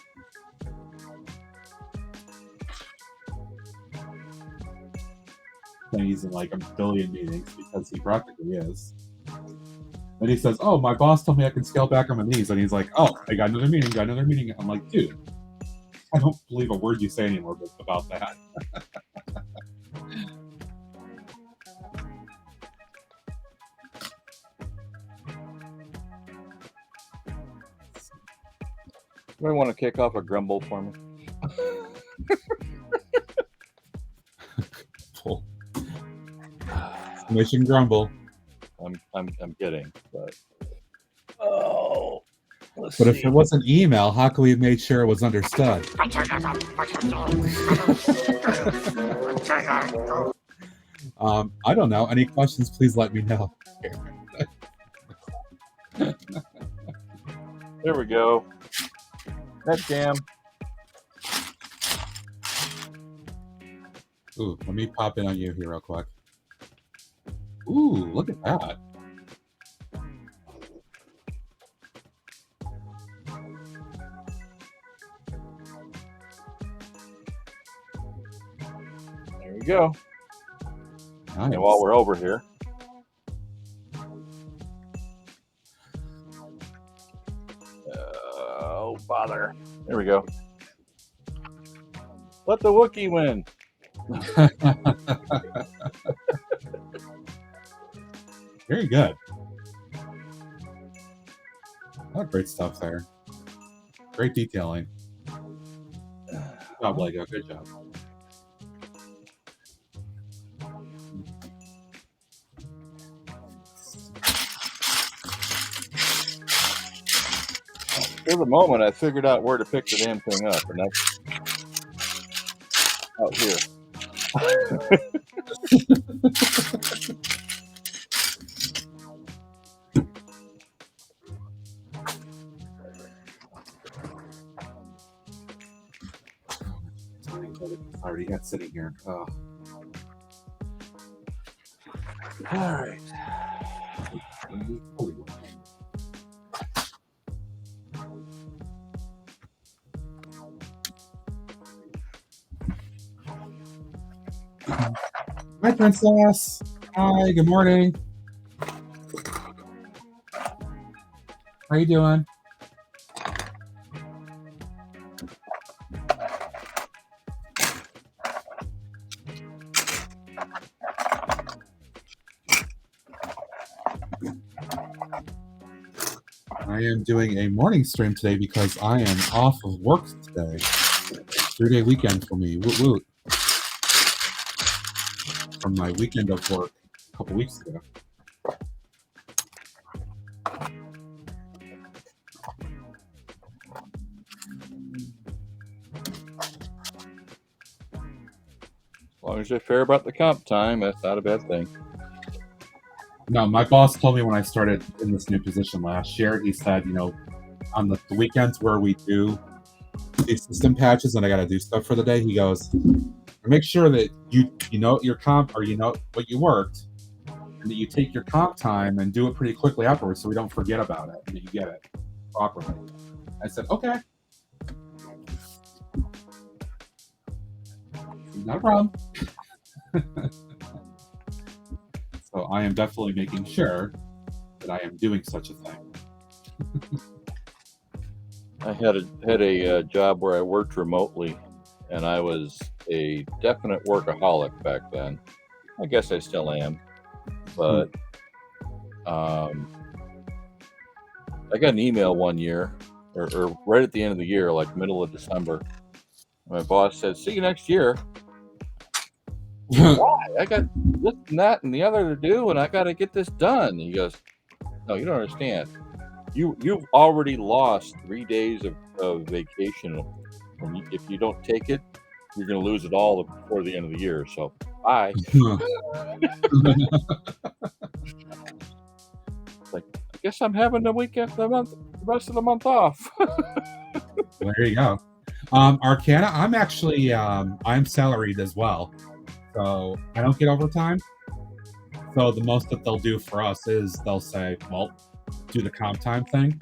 And he's in like a billion meetings because he practically is. And he says, oh, my boss told me I can scale back on my knees. And he's like, oh, I got another meeting. I'm like, dude, I don't believe a word you say anymore about that. You might want to kick off a grumble for me. Mission grumble. I'm kidding, but but if it was an email, how could we have made sure it was understood? I don't know. Any questions? Please let me know. There we go. That jam. Ooh, let me pop in on you here real quick. Ooh, look at that. There we go. Nice. And while we're over here, oh bother! There we go. Let the Wookiee win. Very good. Oh, great stuff there. Great detailing. Good job, Lego. Good job. For the moment, I figured out where to pick the damn thing up, and that's out here. It's already got sitting here. Oh. All right. Hi, Princess. Hi, good morning. How you doing? I am doing a morning stream today because I am off of work today. 3-day weekend for me. Woot woot. From my weekend of work a couple weeks ago. As long as you're fair about the comp time, that's not a bad thing. No, my boss told me when I started in this new position last year, he said, on the weekends where we do these system patches and I got to do stuff for the day, he goes, make sure that you know your comp or you know what you worked and that you take your comp time and do it pretty quickly afterwards so we don't forget about it and that you get it properly. I said, okay. Not a problem. So I am definitely making sure that I am doing such a thing. I had a job where I worked remotely, and I was a definite workaholic back then. I guess I still am, but I got an email one year, or right at the end of the year, like middle of December. My boss said, "See you next year." Why? I got this and that and the other to do, and I got to get this done. He goes, "No, you don't understand. You've already lost 3 days of vacation. And if you don't take it, you're going to lose it all before the end of the year. So, bye." Like, I guess I'm having the rest of the month off. There you go. Arcana, I'm actually I'm salaried as well, so I don't get overtime. So the most that they'll do for us is they'll say, well, do the comp time thing,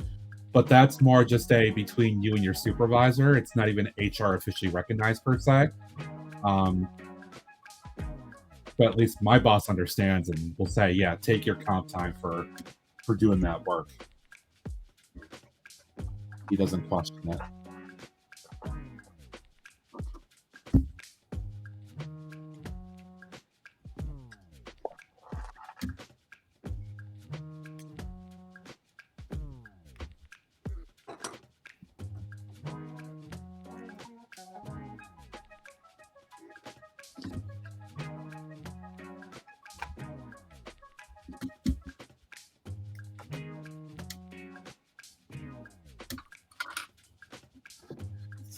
but that's more just a between you and your supervisor. It's not even HR officially recognized per se. But at least my boss understands and will say, yeah, take your comp time for doing that work. He doesn't question it.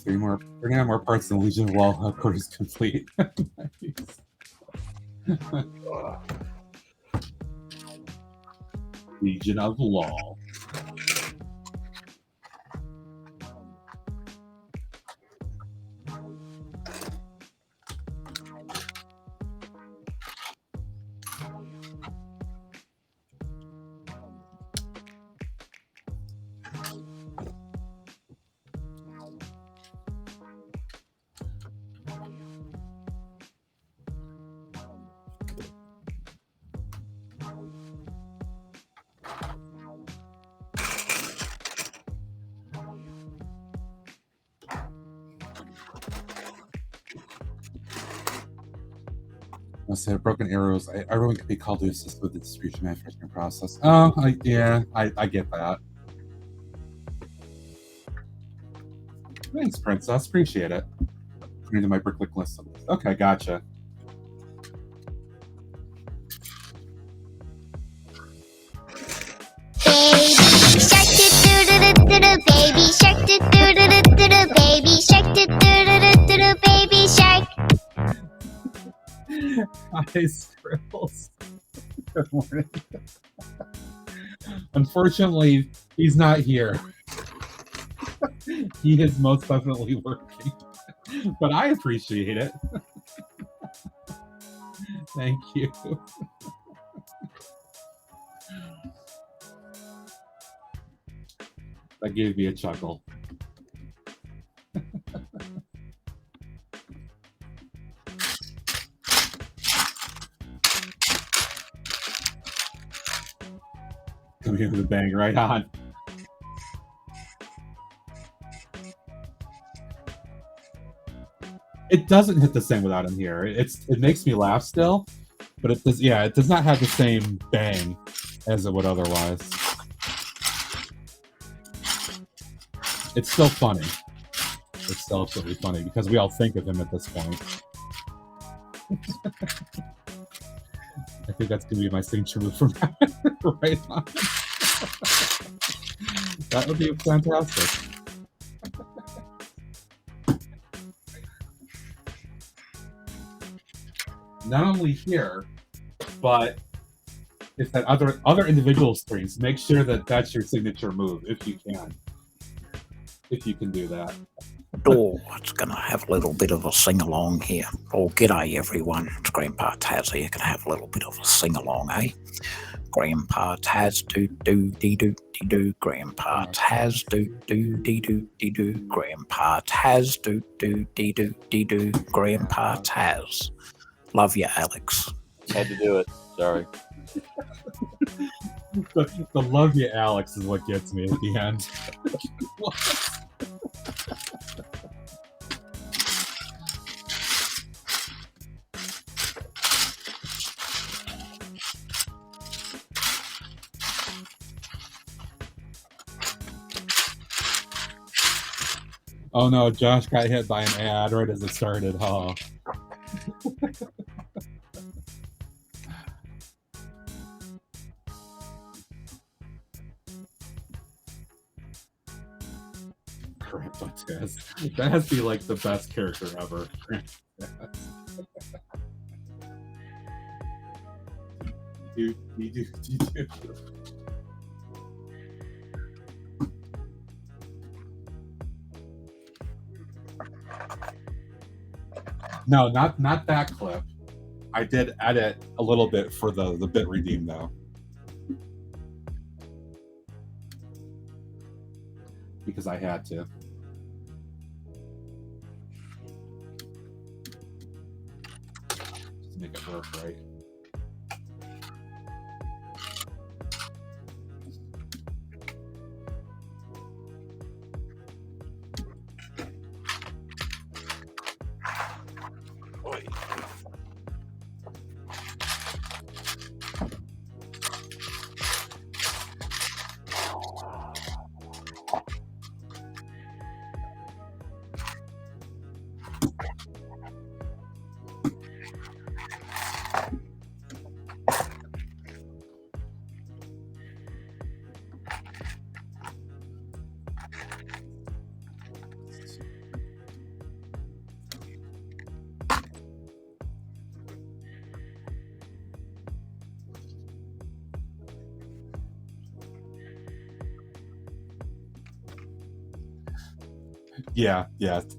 Three more parts in the Legion of Law headquarters complete. Legion of Law. I said broken arrows. Everyone can be called to assist with the distribution manufacturing process. Oh, I get that. Thanks, Princess. Appreciate it. Put into my bricklink list. Okay, gotcha. Baby shark, do do do do do do, baby shark, do do do do do do, baby shark. Hi, Scribbles. Good morning. Unfortunately, he's not here. He is most definitely working. but I appreciate it. Thank you. That gave me a chuckle. Come here with a bang, right on. It doesn't hit the same without him here. It makes me laugh still, but it does. Yeah, it does not have the same bang as it would otherwise. It's still funny. It's still absolutely funny because we all think of him at this point. I think that's gonna be my signature move from right on. That would be fantastic. Not only here, but it's that other individual streams. Make sure that that's your signature move if you can. If you can do that. Oh, it's going to have a little bit of a sing-along here. Oh, g'day, everyone. It's Grandpa Taz here. Can have a little bit of a sing-along, eh? Grandpa Taz, do-do-dee-doo-dee-doo. Grandpa Taz, do-do-dee-doo-dee-doo. Grandpa Taz, do-do-dee-doo-dee-doo. Grandpa Taz. Love you, Alex. Had to do it. Sorry. The love you, Alex, is what gets me at the end. Oh no, Josh got hit by an ad right as it started, huh? Grandpa Taz. That has to be like the best character ever. do. No, not that clip. I did edit a little bit for the bit redeem though. Because I had to. Just to make it work right. Yeah,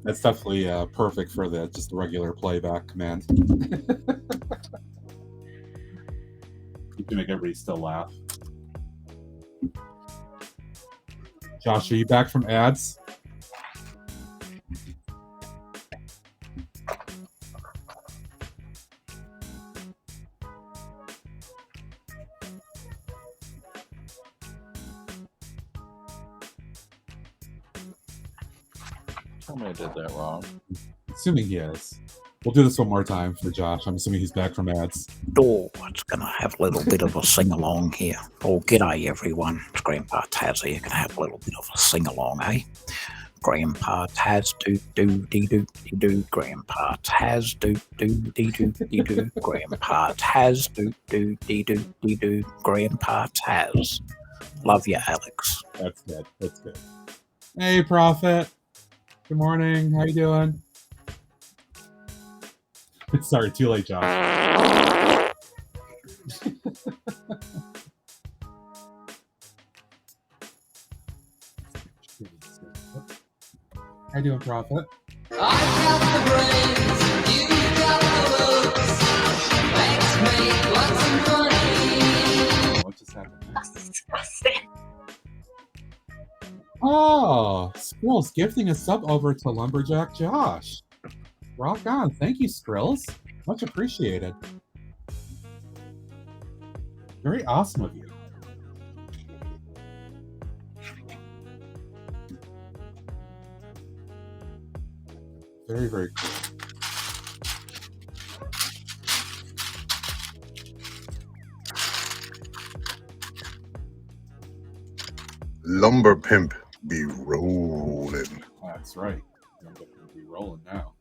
that's definitely perfect for just the regular playback command. You can make everybody still laugh. Josh, are you back from ads? Tell me I did that wrong. Assuming he is. We'll do this one more time for Josh. I'm assuming he's back from ads. Oh, it's going to have a little bit of a sing-along here. Oh, g'day, everyone. It's Grandpa Taz here. Can have a little bit of a sing-along, eh? Grandpa Taz, do-do-dee-doo-dee-doo. Grandpa Taz, do-do-dee-doo-dee-doo. Grandpa Taz, do-do-dee-doo-dee-doo. Grandpa Taz. Love you, Alex. That's good. That's good. Hey, Prophet. Good morning. How you doing? Sorry, too late, Josh. How you doing, Prophet? What just happened? Oh, Skrills gifting a sub over to Lumberjack Josh. Rock on. Thank you, Skrills. Much appreciated. Very awesome of you. Very, very cool. Lumber Pimp be rolling. That's right. I'm going to be rolling now.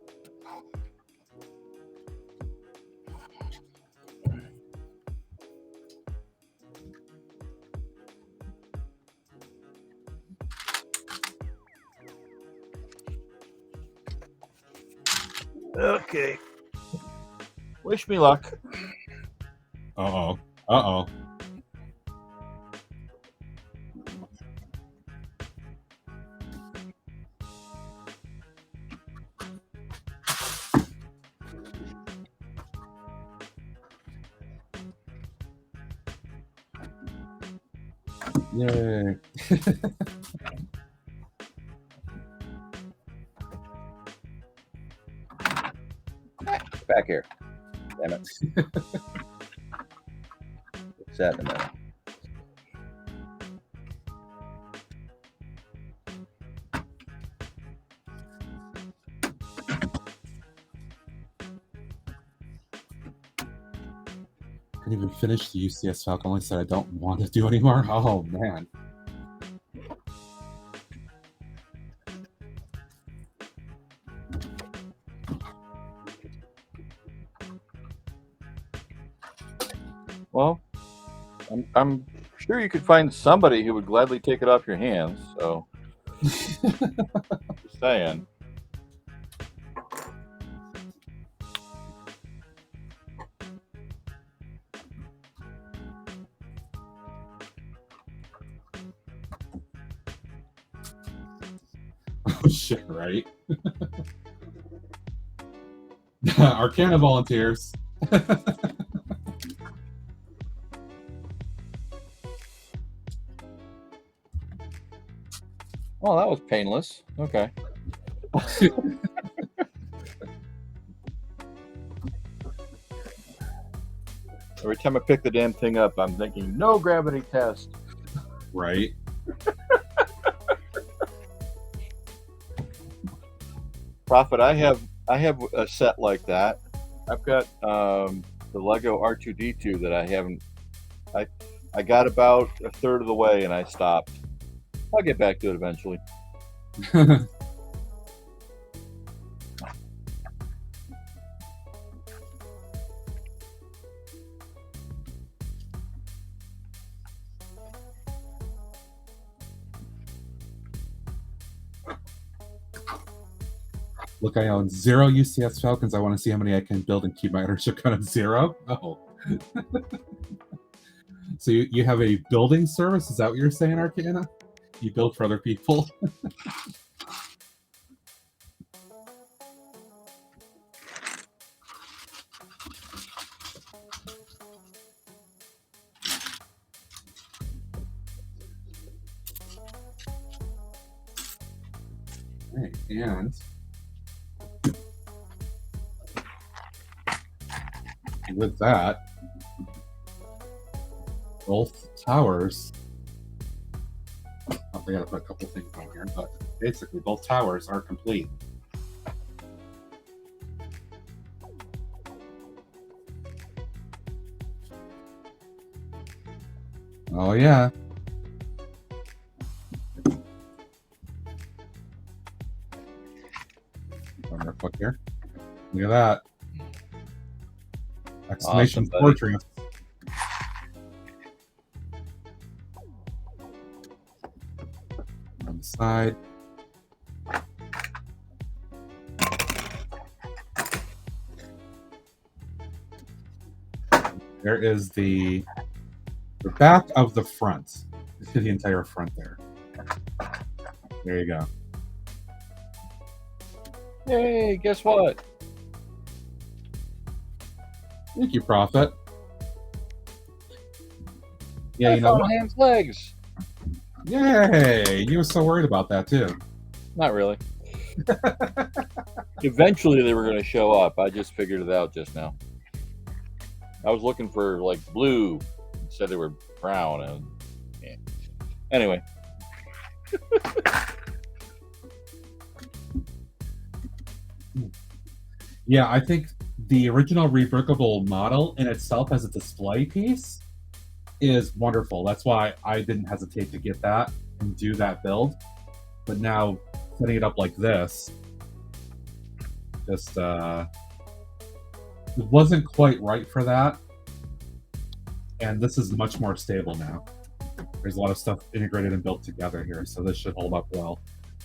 Okay. Wish me luck. Uh-oh. Uh-oh. Yay. Back here. Damn it. What's that in a minute? Couldn't even finish the UCS Falcon. Only said I don't want to do anymore. Oh, man. Well, I'm sure you could find somebody who would gladly take it off your hands. So, just saying. Oh, shit, right? Arcana volunteers. Oh, that was painless. Okay. Every time I pick the damn thing up, I'm thinking, no gravity test. Right. Prophet, I have a set like that. I've got the Lego R2D2 that I haven't. I got about a third of the way and I stopped. I'll get back to it eventually. Look, I own 0 UCS Falcons. I want to see how many I can build and keep my ownership count at 0. Oh. So you have a building service? Is that what you're saying, Arcana? You build for other people? Right, and with that, both towers. Oh, they gotta put a couple things on here, but basically both towers are complete. Oh yeah. One more click here. Look at that. Exclamation Awesome, fortress. On the side. There is the back of the front. The entire front there. There you go. Hey, guess what? Thank you, Prophet. Yeah, I you know found what? Ham's legs. Yay! You were so worried about that too. Not really. Eventually, they were going to show up. I just figured it out just now. I was looking for like blue. It said they were brown, and yeah. Anyway. Yeah, I think the original reworkable model in itself as a display piece is wonderful. That's why I didn't hesitate to get that and do that build. But now setting it up like this, just it wasn't quite right for that. And this is much more stable now. There's a lot of stuff integrated and built together here, so this should hold up well.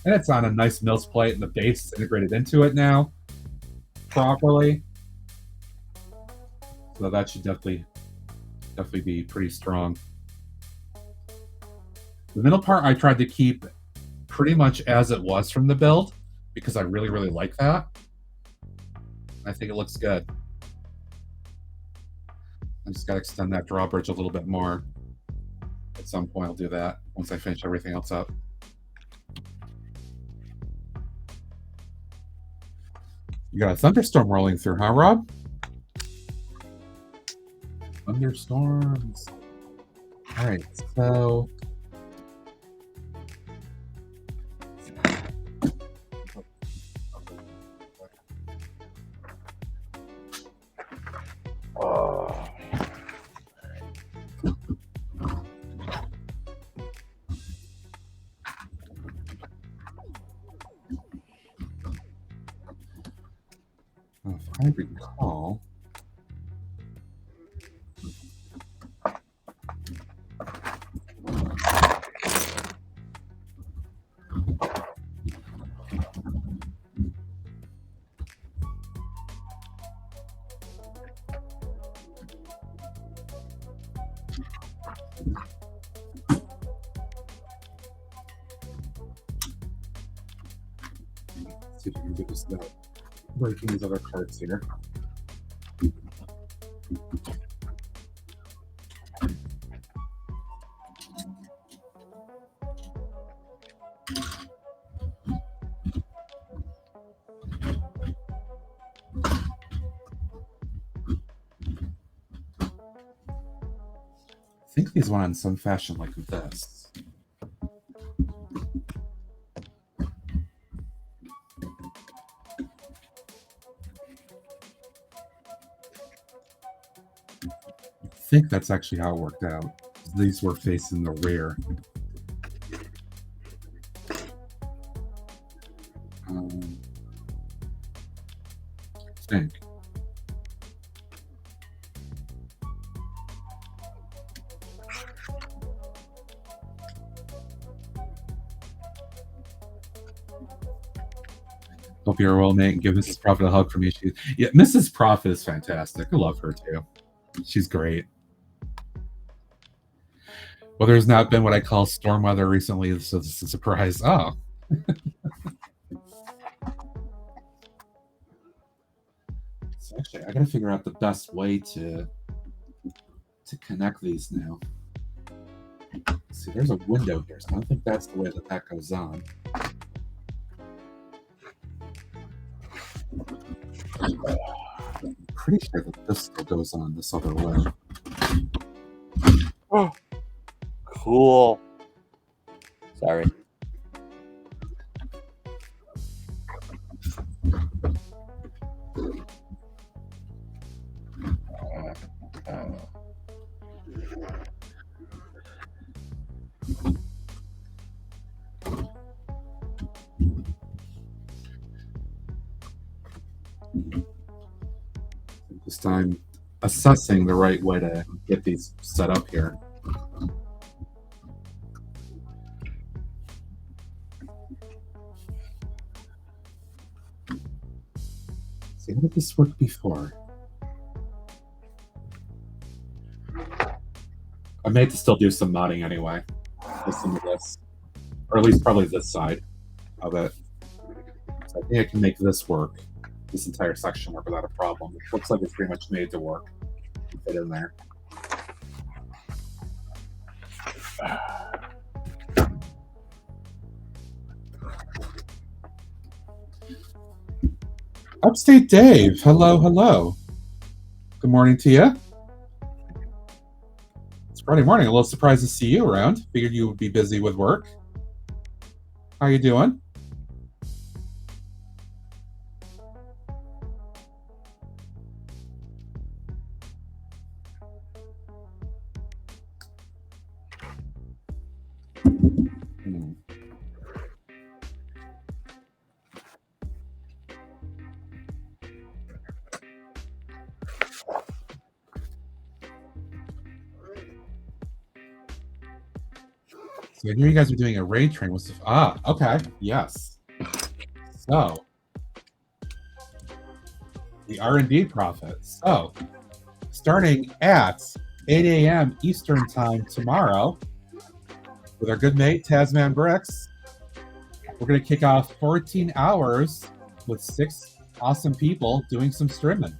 And it's on a nice mills plate, and the base is integrated into it now properly. So that should definitely be pretty strong. The middle part I tried to keep pretty much as it was from the build because I really, really like that. I think it looks good. I just got to extend that drawbridge a little bit more. At some point, I'll do that once I finish everything else up. You got a thunderstorm rolling through, huh, Rob? Thunderstorms. All right, so if I recall, let's see if we can do this without breaking these other cards here. I think these went in some fashion like this. I think that's actually how it worked out. These were facing the rear. I think. Hope you're well, mate, and give Mrs. Prophet a hug from me. Yeah, Mrs. Prophet is fantastic. I love her too. She's great. Well, there's not been what I call storm weather recently, so this is a surprise. Oh. So actually, I gotta figure out the best way to connect these now. See, there's a window here, so I don't think that's the way that goes on. I'm pretty sure that this still goes on this other way. Oh, cool. Sorry. This time, assessing the right way to get these set up here. See, how did this work before? I may have to still do some modding anyway. With some of this. Or at least probably this side of it. I think I can make this work, this entire section work without a problem. It looks like it's pretty much made to work. Fit in there. Upstate Dave, hello, hello. Good morning to you. It's Friday morning. A little surprised to see you around. Figured you would be busy with work. How you doing? So I hear you guys are doing a raid train. Okay, yes. So the R&D profits. So starting at 8 a.m. Eastern time tomorrow with our good mate Tasman Bricks, we're going to kick off 14 hours with 6 awesome people doing some streaming.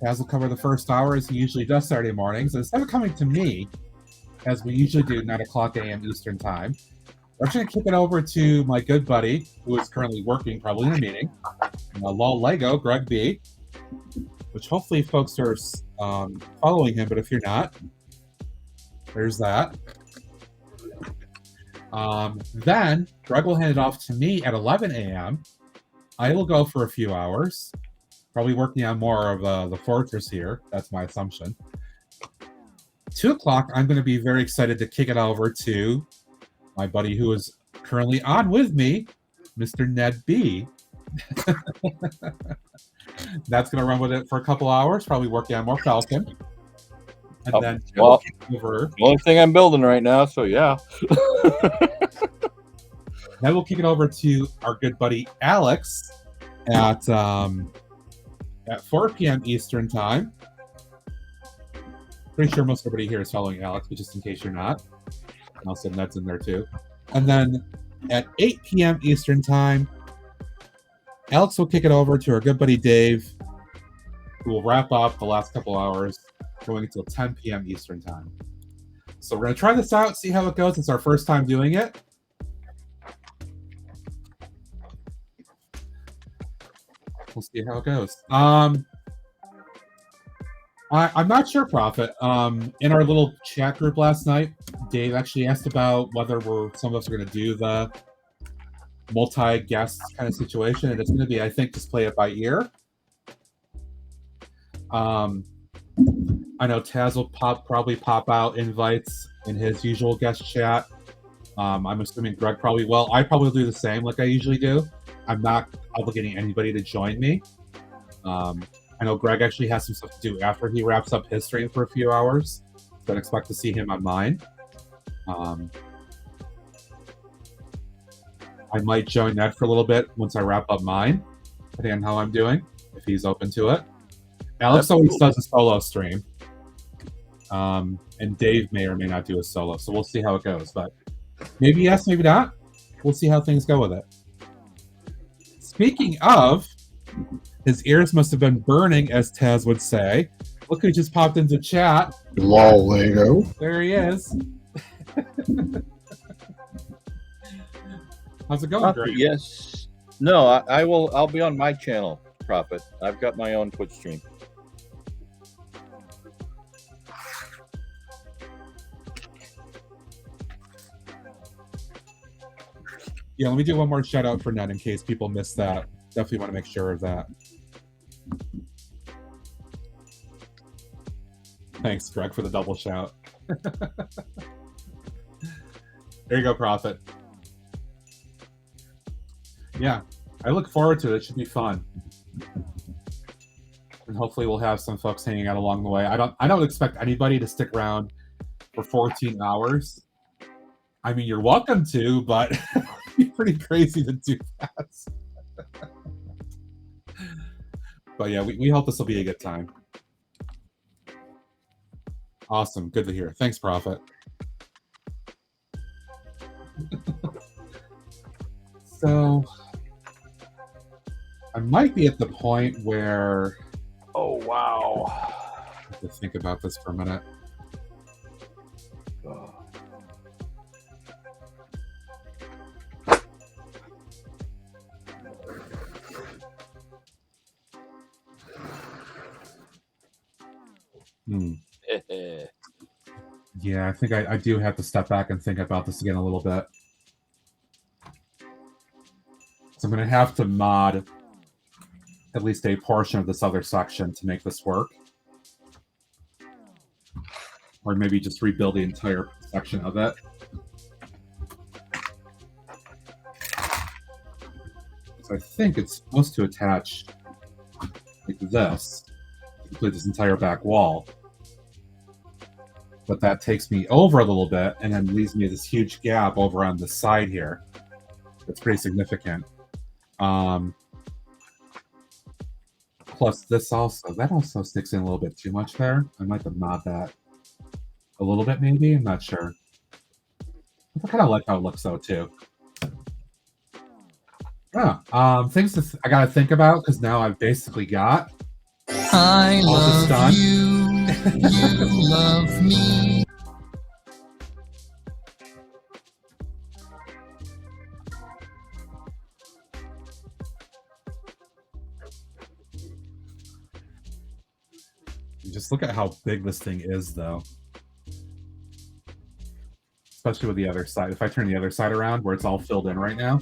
Taz will cover the first hour as he usually does Saturday mornings. And instead of coming to me, as we usually do, 9 o'clock a.m. Eastern time, we're actually going to kick it over to my good buddy, who is currently working, probably in a meeting, LOL Lego, Greg B, which hopefully folks are following him, but if you're not, there's that. Then Greg will hand it off to me at 11 a.m. I will go for a few hours, probably working on more of the Fortress here. That's my assumption. 2 o'clock, I'm going to be very excited to kick it over to my buddy who is currently on with me, Mr. Ned B. That's going to run with it for a couple hours, probably working on more Falcon. And then well, over. The only thing I'm building right now, so yeah. Then we'll kick it over to our good buddy Alex at 4 p.m. Eastern time. Pretty sure most everybody here is following Alex, but just in case you're not, I'll send Ned's in there too. And then at 8 p.m. Eastern time, Alex will kick it over to our good buddy Dave, who will wrap up the last couple hours, going until 10 p.m. Eastern time. So we're going to try this out, see how it goes. It's our first time doing it. We'll see how it goes. I'm not sure, Prophet. In our little chat group last night, Dave actually asked about whether some of us are going to do the multi-guest kind of situation, and it's going to be, I think, just play it by ear. I know Taz will probably pop out invites in his usual guest chat. I'm assuming Greg probably will. I probably do the same like I usually do. I'm not obligating anybody to join me. I know Greg actually has some stuff to do after he wraps up his stream for a few hours. Don't expect to see him on mine. I might join Ned for a little bit once I wrap up mine, depending on how I'm doing, if he's open to it. Alex always does a solo stream. And Dave may or may not do a solo, so we'll see how it goes. But maybe yes, maybe not. We'll see how things go with it. Speaking of, his ears must have been burning, as Taz would say. Look who just popped into chat. LOL Lego. There he is. How's it going, Greg? Yes. No, I will. I'll be on my channel, Prophet. I've got my own Twitch stream. Yeah, let me do one more shout out for Ned in case people missed that. Definitely want to make sure of that. Thanks, Greg, for the double shout. There you go, Prophet. Yeah, I look forward to it. It should be fun. And hopefully we'll have some folks hanging out along the way. I don't expect anybody to stick around for 14 hours. I mean, you're welcome to, but it'd be pretty crazy to do that. But yeah, we hope this will be a good time. Awesome. Good to hear. Thanks, Prophet. So, I might be at the point where... Oh, wow. I have to think about this for a minute. Yeah, I think I do have to step back and think about this again a little bit. So I'm going to have to mod at least a portion of this other section to make this work. Or maybe just rebuild the entire section of it. So I think it's supposed to attach like this to complete this entire back wall. But that takes me over a little bit and then leaves me this huge gap over on the side here. It's pretty significant. Plus this also, that also sticks in a little bit too much there. I might have to mod that a little bit maybe, I'm not sure. I kind of like how it looks though too. Yeah, things that I gotta think about because now I've basically got I all this done. You love me. Just look at how big this thing is though. Especially with the other side. If I turn the other side around where it's all filled in right now.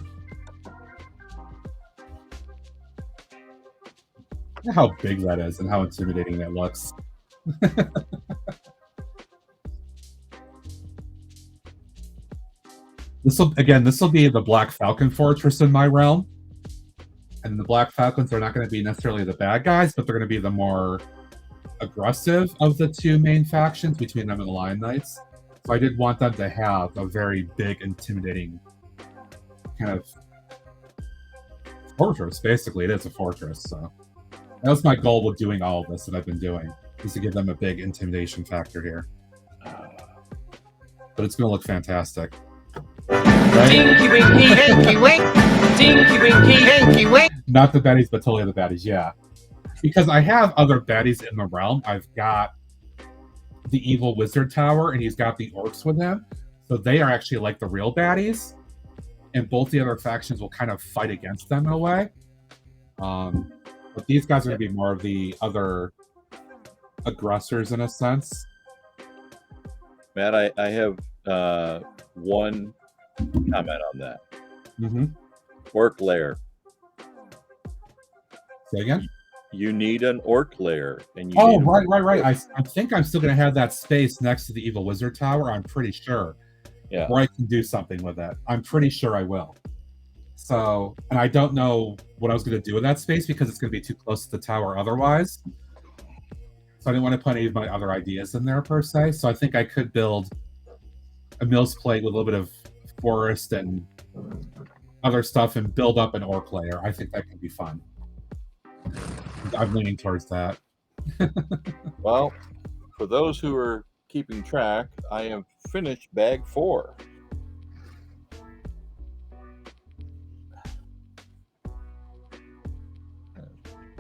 Look at how big that is and how intimidating that looks. This will be the Black Falcon Fortress in my realm. And the Black Falcons are not going to be necessarily the bad guys, but they're going to be the more aggressive of the two main factions between them and the Lion Knights. So I did want them to have a very big, intimidating kind of fortress. Basically, it is a fortress. So that was my goal with doing all of this that I've been doing, is to give them a big intimidation factor here. But it's going to look fantastic. Right? Tinky winky, hinky wink. Tinky winky, hinky wink. Not the baddies, but totally the baddies, yeah. Because I have other baddies in the realm. I've got the evil wizard tower, and he's got the orcs with him. So they are actually like the real baddies. And both the other factions will kind of fight against them in a way. But these guys are going to be more of the other aggressors in a sense. Matt, I have one comment on that. Mm-hmm. Orc lair. Say again? You need an orc lair. And you oh, right. I think I'm still going to have that space next to the evil wizard tower. I'm pretty sure. Yeah. Where I can do something with that. I'm pretty sure I will. So, and I don't know what I was going to do with that space because it's going to be too close to the tower otherwise. So I didn't want to put any of my other ideas in there per se. So I think I could build a Mills plate with a little bit of forest and other stuff and build up an orc layer. I think that could be fun. I'm leaning towards that. Well, for those who are keeping track, I have finished bag 4.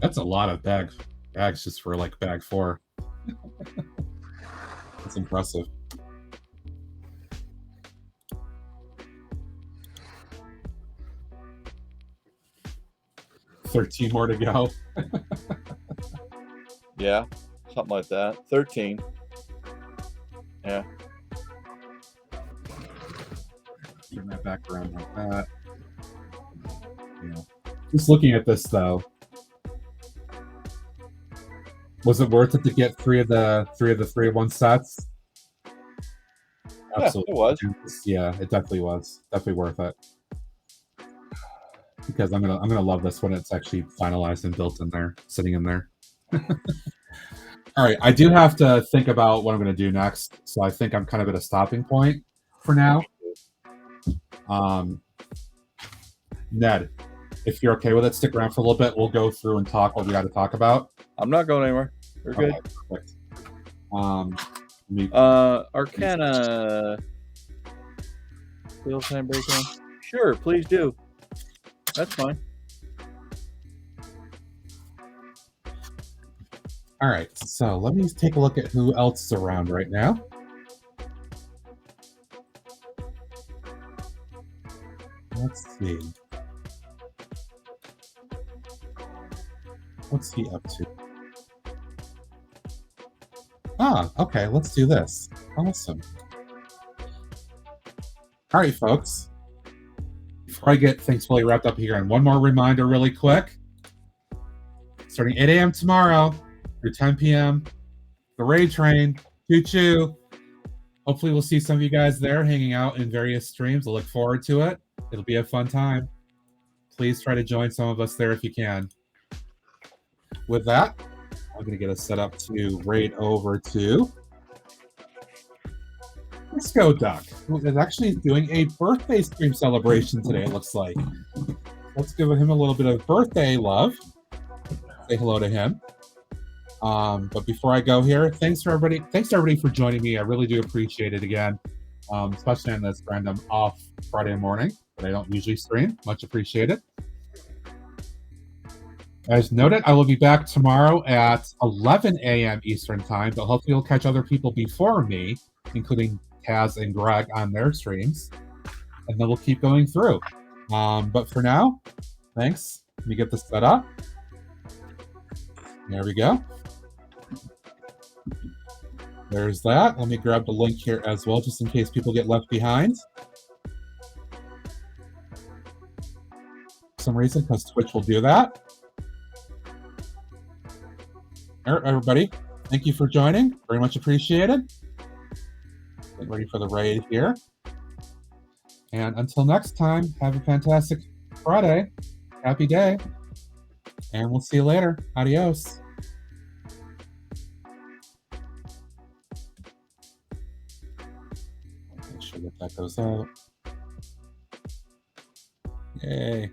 That's a lot of bags just for like bag 4. That's impressive. $13 more to go. Yeah, something like that. 13. Yeah. Turn that back around like that. You know, just looking at this though, was it worth it to get three of the 3-of-1 sets? Absolutely. Yeah, it was. Yeah, it definitely was. Definitely worth it. Because I'm gonna love this when it's actually finalized and built in there, sitting in there. All right, I do have to think about what I'm gonna do next, so I think I'm kind of at a stopping point for now. Ned, if you're okay with it, stick around for a little bit. We'll go through and talk what we got to talk about. I'm not going anywhere. We're good. Perfect. Arcana. Real time breakdown. Sure, please do. That's fine. All right, so let me take a look at who else is around right now. Let's see. What's he up to? Ah, okay, let's do this. Awesome. All right, folks. Before I get things fully wrapped up here, and one more reminder really quick. Starting 8 a.m. tomorrow through 10 p.m., the Raid Train, choo-choo. Hopefully we'll see some of you guys there hanging out in various streams. I look forward to it. It'll be a fun time. Please try to join some of us there if you can. With that, I'm going to get us set up to raid over to Disco Duck, who is actually doing a birthday stream celebration today, it looks like. Let's give him a little bit of birthday love. Say hello to him. But before I go here, thanks to everybody for joining me. I really do appreciate it again, especially on this random off Friday morning that I don't usually stream. Much appreciated. As noted, I will be back tomorrow at 11 a.m. Eastern Time, but hopefully you'll catch other people before me, including Taz and Greg on their streams, and then we'll keep going through. But for now, thanks. Let me get this set up. There we go. There's that. Let me grab the link here as well, just in case people get left behind. For some reason, because Twitch will do that. All right, everybody. Thank you for joining. Very much appreciated. Get ready for the raid here. And until next time, have a fantastic Friday. Happy day. And we'll see you later. Adios. Make sure that goes out. Yay.